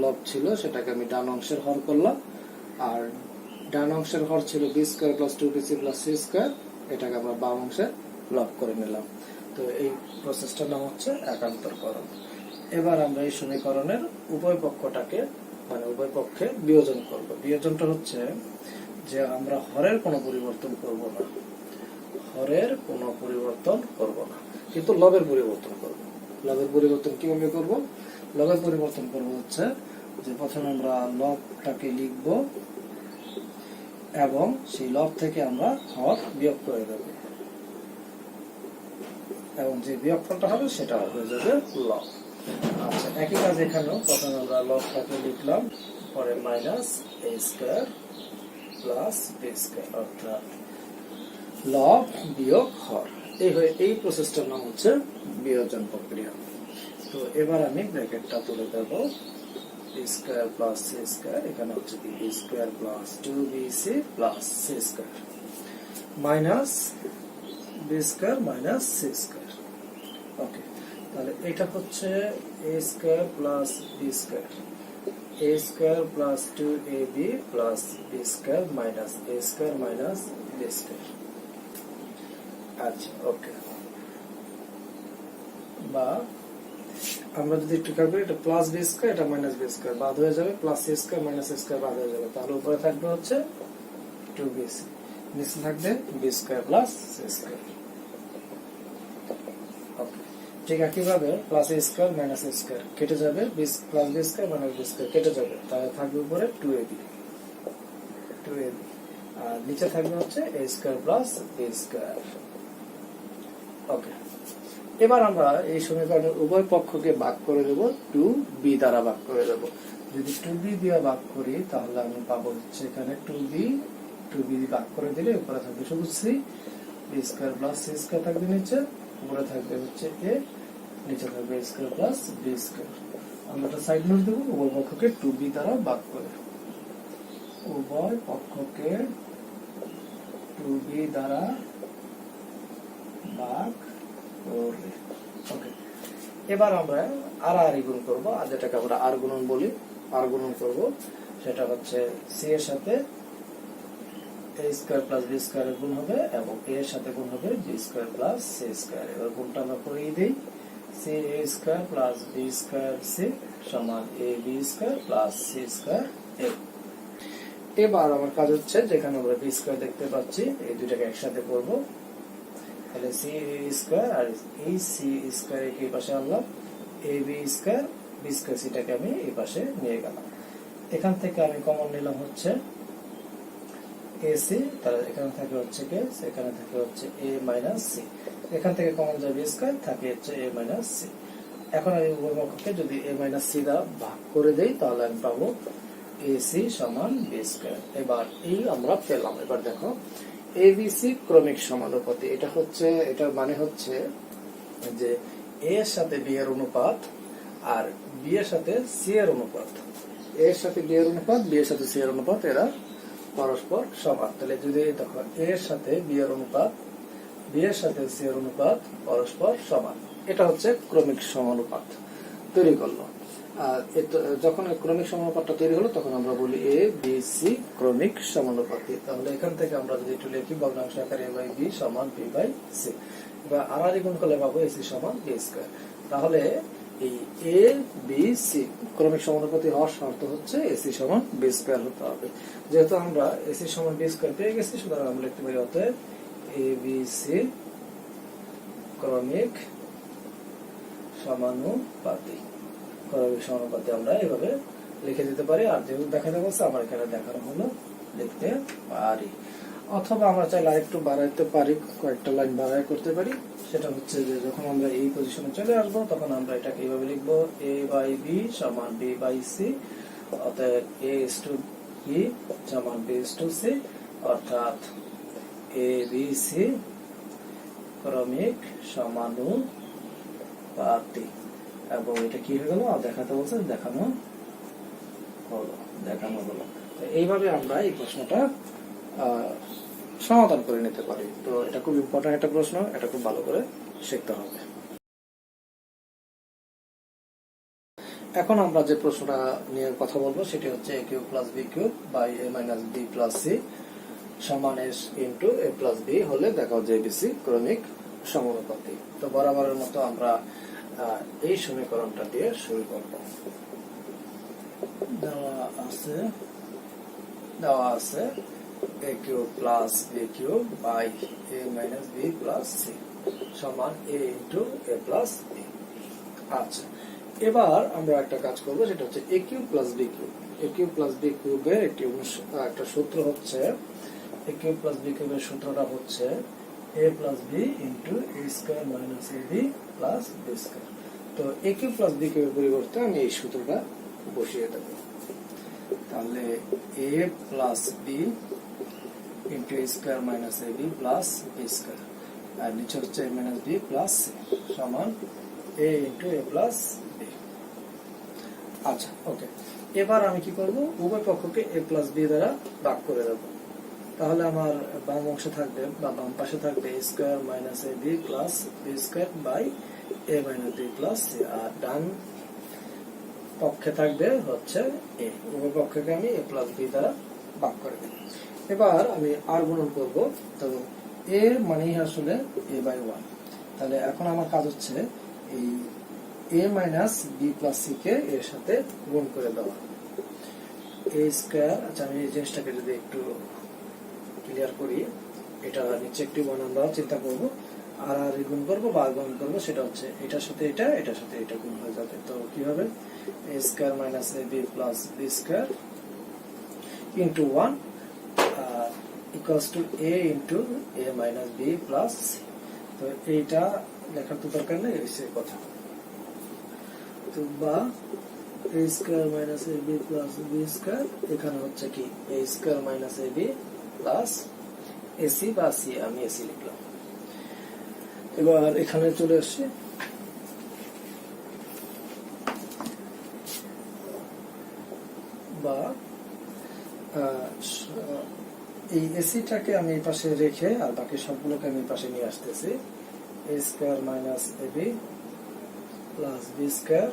লব ছিল, সেটাকে আমি ডান অংশের হর করলাম, আর ডান অংশের হর ছিল B square plus 2bc plus C square, এটাকে আমরা বাম অংশে লব করে নিলাম। তো এই প্রসেসটার নাম হচ্ছে একান্তরকরণ। এবার আমরা এই সমীকরণের উভয় পক্ষটাকে মানে উভয় পক্ষে বিয়োজন করব। বিয়োজনটা হচ্ছে যে আমরা হরের কোনো পরিবর্তন করব না, হরের কোনো পরিবর্তন করব না, কিন্তু লবের পরিবর্তন করব। লবের পরিবর্তন কিভাবে করব? লবের পরিবর্তন করব হচ্ছে যে প্রথমে আমরা লবটাকে লিখব এবং সেই লব থেকে আমরা হর বিয়োগ করে দেব, এবং যে বিয়োগফলটা হবে সেটা হয়ে যাবে লব। আচ্ছা, একই কাজ এখানেও প্রথমে আমরা লবটাকে লিখলাম, পরে minus A square plus B square, অর্থাৎ লব বিয়োগ হর। এই প্রসেসটার নাম হচ্ছে বিয়োজন প্রক্রিয়া। তো এবার আমি ব্র্যাকেটটা তুলে দেব, B square plus C square, এখানে হচ্ছে কি B square plus 2bc plus C square minus B square minus C square. Okay, তাহলে এটা হচ্ছে এ square plus B square, A square plus 2ab plus B square minus A square minus B square. আচ্ছা, okay, বা আমরা যদি একটু খেয়াল করি, এটা প্লাস বি স্কয়ার, এটা মাইনাস বি স্কয়ার বাদ হয়ে যাবে, plus C square minus C square বাদ হয়ে যাবে, তাহলে উপরে থাকবে হচ্ছে 2bc, নিচে থাকবে B square plus C square. Okay, ঠিক একইভাবে plus A square minus A square কেটে যাবে, plus B square minus B square কেটে যাবে, তাহলে থাকবে উপরে 2ab, আর নিচে থাকবে হচ্ছে এ স্কয়ার প্লাস বি স্কয়ার। ওকে, এবার আমরা এই সমীকরণের উভয় পক্ষকে ভাগ করে দেব 2b দ্বারা ভাগ করে দেব। যদি 2b দিয়ে ভাগ করি তাহলে আমি পাবো হচ্ছে এখানে 2b ভাগ করে দিলে উপরে থাকবে শুধু c, B square plus C square থাকবে নিচে, উপরে থাকবে হচ্ছে a, নিচে থাকবে a square plus B square. আমরা একটা সাইড নোট দেব, উভয় পক্ষকে 2b দ্বারা ভাগ করে, উভয় পক্ষকে 2b দ্বারা ভাগ করে। ওকে, এবার আমরা আর গুণ করবো, আর যেটাকে আমরা আর গুণন বলি, আর গুণন করব, সেটা হচ্ছে সি এর সাথে A square plus B square গুণ হবে এবং এ এর সাথে গুণ হবে B square plus C square. এবার গুণটা আমরা করেই দেই, C A square plus B square C সমান A B square plus C square A. এবার আমার কাজ হচ্ছে যেখানে আমরা বি স্কয়ার দেখতে পাচ্ছি, এই দুটাকে একসাথে করব, তাহলে সি স্কয়ার আর এই সি স্কয়ার এই পাশে আনলাম, এ বি স্কয়ার বি স্কয়ার সিটাকে আমি এই পাশে নিয়ে গেলাম। এখান থেকে আমি কমন নিলাম হচ্ছে এসি, তাহলে এখানে থাকে হচ্ছে কে, এখানে থাকে হচ্ছে এ মাইনাস সি, এখান থেকে কমন যাবে স্কয়ার, থাকে হচ্ছে এ মাইনাস সি। এখন আমি উভয় পক্ষকে যদি এ মাইনাস সি দ্বারা ভাগ করে দেই তাহলে আমি পাবো এসি সমান বি স্কয়ার। এবার এই আমরা পেলাম। এবার দেখো এবিসি ক্রমিক সমানুপাতি, এটা হচ্ছে, এটার মানে হচ্ছে যে এ এর সাথে বি এর অনুপাত আর বি এর সাথে সি এর অনুপাত, এ এর সাথে বি এর অনুপাত, বি এর সাথে সি এর অনুপাত, এরা পরস্পর সমান। তাহলে যদি দেখো এ এর সাথে বি এর অনুপাত, বি এর সাথে সি এর অনুপাত পরস্পর সমান, এটা হচ্ছে ক্রমিক সমানুপাত তৈরি করলো। আর যখন ক্রমিক সমানুপাতটা তৈরি হলো তখন আমরা বলি এ বি সি ক্রমিক সমানুপাতি। তাহলে এখান থেকে আমরা যদি একটু লিখি ভগ্নাংশ আকারে এ বাই বি সমান বি বাই সি, বা আর গুণ করলে পাবো এসি সমান বি স্কয়ার। তাহলে এই এ বি সি ক্রমিক সমানুপাতি হওয়ার শর্ত হচ্ছে এসি সমান বি স্কয়ার হতে হবে। যেহেতু আমরা এসি সমান বি স্কয়ার পেয়ে গেছি, সুতরাং আমরা লিখতে পারি অতএব এ বি সি ক্রমিক সমানুপাতি। ক্রমিক সমানুপাতি আমরা এভাবে লিখে দিতে পারি। আর যেহেতু দেখাতে বলছে আমার এখানে দেখানো হলো, লিখতে পারি। অথবা আমরা চাইলে আরেকটু বাড়াইতে পারি, কয়েকটা লাইন বাড়াই করতে পারি। সেটা হচ্ছে যে যখন আমরা এই পজিশনে চলে আসবো তখন আমরা এটাকে এইভাবে লিখবো এ বাই বি সমান বি বাই সি, অতএব এ ইজ টু বি সমান বি ইজ টু সি, অর্থাৎ এ বি সি ক্রমিক সমানুপাতি। এবং এটা কি হয়ে গেল, দেখাতে বলছে, দেখানো হলো। এইভাবে আমরা এই প্রশ্নটা সমাধান করে নিতে পারি। তো এটা খুব ইম্পর্টেন্ট একটা প্রশ্ন, এটা খুব ভালো করে শিখতে হবে। এখন আমরা যে প্রশ্নটা নিয়ে কথা বলবো সেটি হচ্ছে a cube plus b cube by a minus b plus c সমান s into a plus b হলে দেখাও যে abc ক্রমিক সমানুপাতি। তো বরাবরের মতো আমরা এই সমীকরণটা দিয়ে শুরু করব। দেওয়া আছে a cube plus b cube by a minus b plus c সমান a into a plus b। আচ্ছা, এবার আমরা একটা কাজ করব, সেটা হচ্ছে a cube plus b cube. a cube plus b কিউবের একটা সূত্র হচ্ছে, a কিউব প্লাস b কিউবের সূত্রটা হচ্ছে a plus b into a square minus ab plus b square. তো a কিউব প্লাস b কিউবের পরিবর্তে আমি এই সূত্রটা বসিয়ে দেব। তাহলে a plus b into a square minus ab plus b square, আর নিচে হচ্ছে a minus b plus c সমান a into a plus b। আচ্ছা, ওকে। এবার আমি কি করব, উভয় পক্ষকে a প্লাস b দ্বারা ভাগ করে দেব। তাহলে আমার বাম অংশে থাকবে বা বাম পাশে থাকবে a square minus ab plus b square by a minus b plus c, আর ডান পক্ষে থাকবে হচ্ছে a। উভয় পক্ষকে আমি a প্লাস b দ্বারা ভাগ করে দেব। এবার আমি আর গুণন করব, তো a মানেই আসলে a বাই 1। তাহলে এখন আমার কাজ হচ্ছে এই a minus b plus c কে এর সাথে গুণ করে দেওয়া। a স্কয়ার, আচ্ছা আমি এই জিনিসটাকে যদি একটু ক্লিয়ার করি, এটা নিচে একটু আমরা চিন্তা করব, আর আর গুণ করবো বা গুণ করবো, সেটা হচ্ছে এটার সাথে এটা, এটার সাথে এটা গুণ হয়ে যাবে। তো কি হবে, a square minus ab plus b square into 1 equals to a into a minus b plus c। তো এইটা লেখার তো দরকার নেই, এই কথা। তো বা a square minus ab plus b square, এখানে হচ্ছে কি a square minus ab plus ac বা c, আমি ac লিখলাম। এবার এখানে চলে আসছে বা এই এসিটাকে আমি এই পাশে রেখে আর বাকি সবগুলোকে আমি এই পাশে নিয়ে আসতেছি। a square minus ab plus b square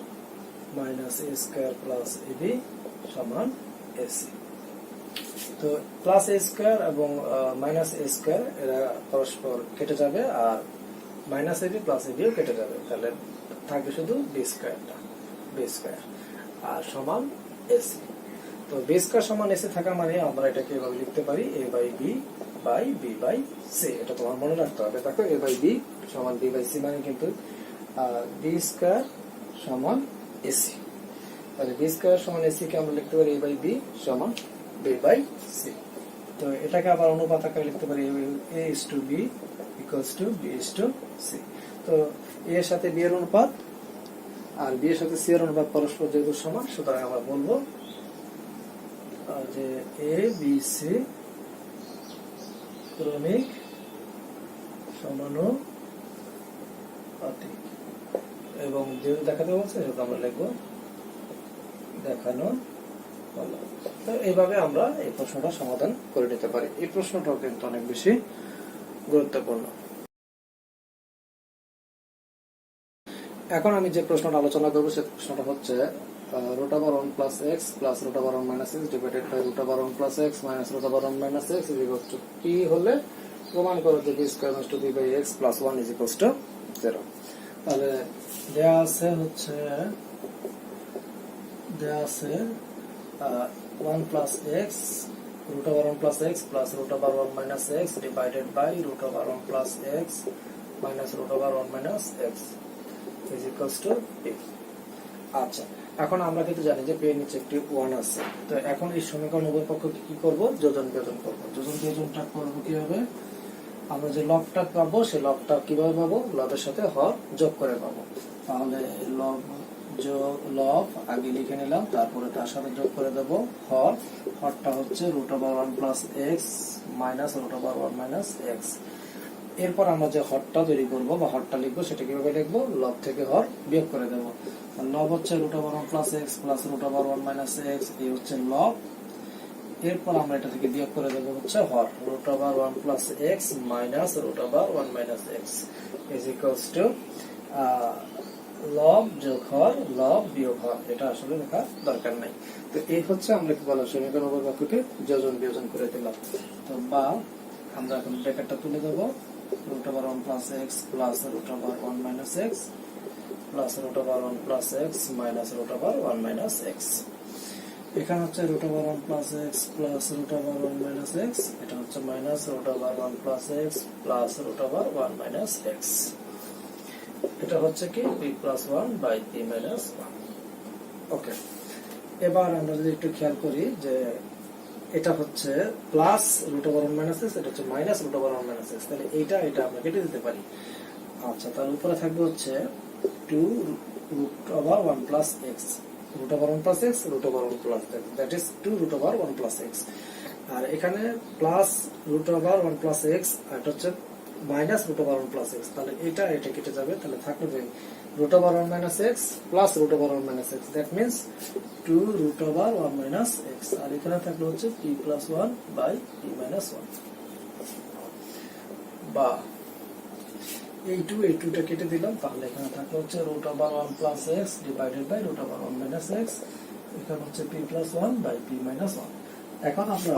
minus a square plus ab সমান ac। তো প্লাস a স্কয়ার এবং মাইনাস a স্কয়ার এরা পরস্পর কেটে যাবে, আর মাইনাস ab প্লাস ab ও কেটে যাবে। তাহলে থাকবে শুধু b স্কয়ারটা, b স্কয়ার আর সমান ac। তো b স্কয়ার সমান ac থাকা মানে আমরা এটাকে এভাবে লিখতে পারি a by b by b by c। এটা তোমার মনে রাখতে হবে। দেখো a বাই b সমান b বাই c মানে কিন্তু b স্কয়ার সমান ac। তাহলে b স্কয়ার সমান ac কে আমরা লিখতে পারি a বাই b সমান b বাই c। তো এটাকে আবার অনুপাত আকারে লিখতে পারি a is to b equals to b is to c। তো a এর সাথে b এর অনুপাত আর b এর সাথে c এর অনুপাত পরস্পর যেহেতু সমান, সুতরাং আমরা বলবো যে a b c ক্রমিক সমানুপাতি, এবং যেহেতু দেখাতে বলছে সেহেতু আমরা লিখবো দেখানো হলো। তো এইভাবে আমরা এই প্রশ্নটা সমাধান করে নিতে পারি। এই প্রশ্নটাও কিন্তু অনেক বেশি গুরুত্বপূর্ণ। এখন আমি যে প্রশ্নটা আলোচনা করবো সে প্রশ্নটা হচ্ছে root over 1 plus x plus root over 1 minus x divided by root over 1 plus x minus root over 1 minus x is equals to p হলে প্রমাণ করো যে b square minus 2b by x plus 1 is equals to 0। তাহলে দেয়া আছে 1 plus x root over 1 plus x plus root over 1 minus x divided by root over 1 plus x minus root over 1 minus x is equals to p। আচ্ছা, এখন আমরা কিন্তু জানি যে p এর নিচে একটি 1 আছে। তো এখন এই সমীকরণ উভয় পক্ষকে কি করব, যোজন বিয়োজন করব। যোজন বিয়োজনটা করব কিভাবে, আমরা যে লবটা পাবো সেই লবটা কিভাবে পাবো, লবের সাথে হর যোগ করে পাবো। তাহলে লব যোগ লব আগে লিখে নিলাম, তারপরে তার সাথে যোগ করে দেব হর। হরটা হচ্ছে root over 1 plus x minus root over 1 minus x। এরপর আমরা যে হরটা তৈরি করব বা হরটা লিখবো সেটা কিভাবে লিখবো, লব থেকে হর বিয়োগ করে দেব। লব হচ্ছে root over 1 plus x plus root over 1 minus x, এই হচ্ছে লব। এরপর আমরা এটা থেকে বিয়োগ করে দেবো হচ্ছে হর, root over 1 plus x minus root over 1 minus X is equals to লব যোগ হর লব বিয়োগ হর। এটা আসলে লেখা দরকার নাই। তো এই হচ্ছে আমরা কি বলা সমীকরণ বাক্যকে যোজন বিয়োজন করে দিলাম। তো বা আমরা এখন ব্র্যাকেটটা তুলে দেবো, root over 1 plus x plus root over 1 minus x plus root over 1 plus x minus root over 1 minus x. এখানে হচ্ছে root over 1 plus x plus root over 1 minus x, এটা হচ্ছে minus root over 1 plus x plus root over 1 minus x. এটা হচ্ছে কি p plus 1 by p minus 1। Okay, এবার আমরা যদি একটু খেয়াল করি যে এটা হচ্ছে plus root over 1 minus x, এটা হচ্ছে minus root over 1 minus x, তাহলে এটা আমরা কেটে দিতে পারি। আচ্ছা, তার উপরে থাকবে হচ্ছে 2 root over 1 plus x, root over 1 plus x root over 1 plus x, that is 2 root over 1 plus X. আর এখানে plus root over 1 plus X, আর এটা হচ্ছে minus root over 1 plus X, তাহলে এটা কেটে যাবে, তাহলে থাকবে root over 1 minus x plus root over 1 minus X, that means 2 root over 1 minus X. আর এখানে থাকলে হচ্ছে p plus 1 by p minus 1। বা এই 2 টা কেটে দিলাম, তাহলে এখানে থাকলে হচ্ছে root over 1 plus X divided by root over 1 minus x, এখানে হচ্ছে p plus 1 by p minus 1। এখন আমরা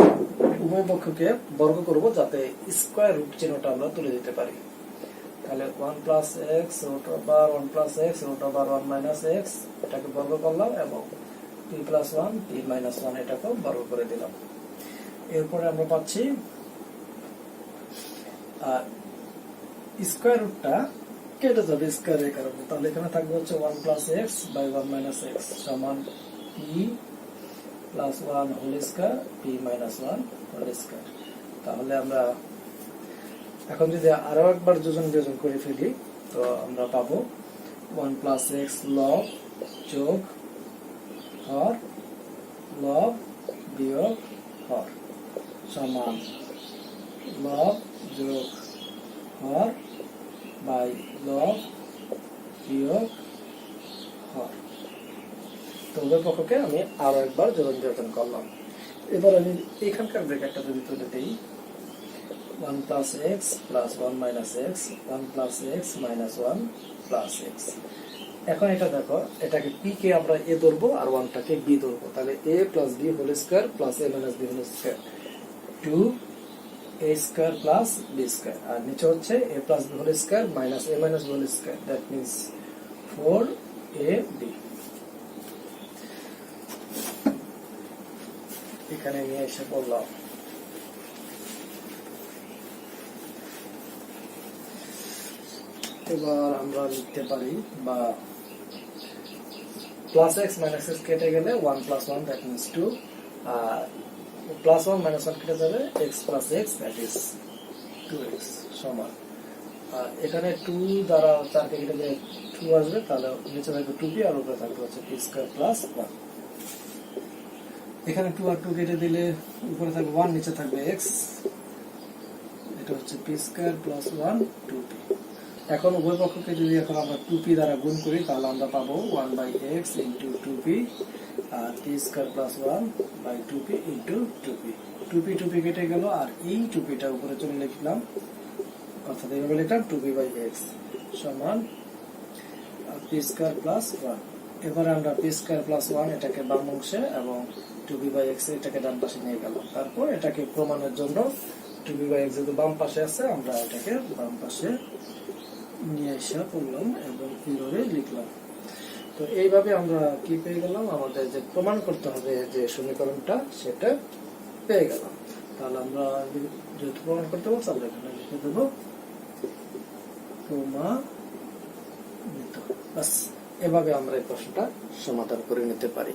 উভয় পক্ষকে বর্গ করব যাতে স্কয়ার রুট চিহ্নটা আমরা তুলে দিতে পারি। তাহলে 1 plus x root over 1 plus x root over 1 minus x এটাকে বর্গ করলাম, এবং p প্লাস 1 p মাইনাস 1 এটাকে বর্গ করে দিলাম। এরপরে আমরা পাচ্ছি স্কয়ার রুটটা কেটে যাবে স্কয়ারের কারণে, তাহলে এখানে থাকবে হচ্ছে 1 plus x by 1 minus x সমান p plus 1 whole square p minus 1 whole square. তাহলে আমরা এখন যদি আরো একবার যোজন বিয়োজন করে ফেলি, তো আমরা পাবো 1 প্লাস এক্স লব যোগ হর লব বিয়োগ হর সমান লব যোগ হর বাই লব বিয়োগ হর। তো উভয় পক্ষকে আমি আরো একবার যোজন বিয়োজন করলাম। এবার আমি এখানকার ব্র্যাকেটটা যদি তুলে দিই, 1 plus x plus 1 minus x 1 plus x minus 1 plus x. এখন এটা দেখো, এটাকে p কে আমরা a ধরবো আর 1 টাকে b ধরবো, তাহলে a plus b whole square plus a minus b whole square 2 a square plus b square, আর নিচে হচ্ছে a plus b whole square minus a minus b whole square, that means 4ab। এখানে নিয়ে এসে বললাম এবার আমরা লিখতে পারি, বা প্লাস এক্স মাইনাস এক্স কেটে গেলে 1 প্লাস 1 দ্যাট মিন্স 2, আর প্লাস 1 মাইনাস 1 কেটে যাবে x plus x that is 2x সমান, আর এখানে 2 দ্বারা 4 কে কেটে গেলে 2 আসবে, তাহলে নিচে থাকবে 2p আর উপরে থাকবে হচ্ছে p স্কয়ার প্লাস 1। এখানে 2 আর 2 কেটে দিলে উপরে থাকবে 1, নিচে থাকবে x, এটা হচ্ছে p স্কয়ার প্লাস 1 2p। এখন উভয় পক্ষকে যদি এখন আমরা 2p দ্বারা গুণ করি, তাহলে আমরা পাবো 1 বাই x ইন্টু 2p আর p square plus 1 by 2p into 2p 2p কেটে গেল, আর এই 2pটা উপরে চলে লিখলাম, অর্থাৎ এইভাবে লিখলাম 2p বাই x সমান p স্কয়ার প্লাস 1। এবারে আমরা p স্কয়ার প্লাস 1 এটাকে বাম অংশে এবং 2p বাই x এটাকে ডান পাশে নিয়ে গেলাম। তারপর এটাকে প্রমাণের জন্য 2p বাই x যেহেতু বাম পাশে আছে, আমরা এটাকে বাম পাশে নিয়ে এসে পড়লাম এবং এইভাবে লিখলাম। তো এইভাবে আমরা কি পেয়ে গেলাম, আমাদের যে প্রমাণ করতে হবে যে সমীকরণটা সেটা পেয়ে গেলাম। তাহলে আমরা যেহেতু প্রমাণ করতে বলছি, আমরা এখানে লিখে দেবো প্রমাণিত। বাস, এভাবে আমরা এই প্রশ্নটা সমাধান করে নিতে পারি।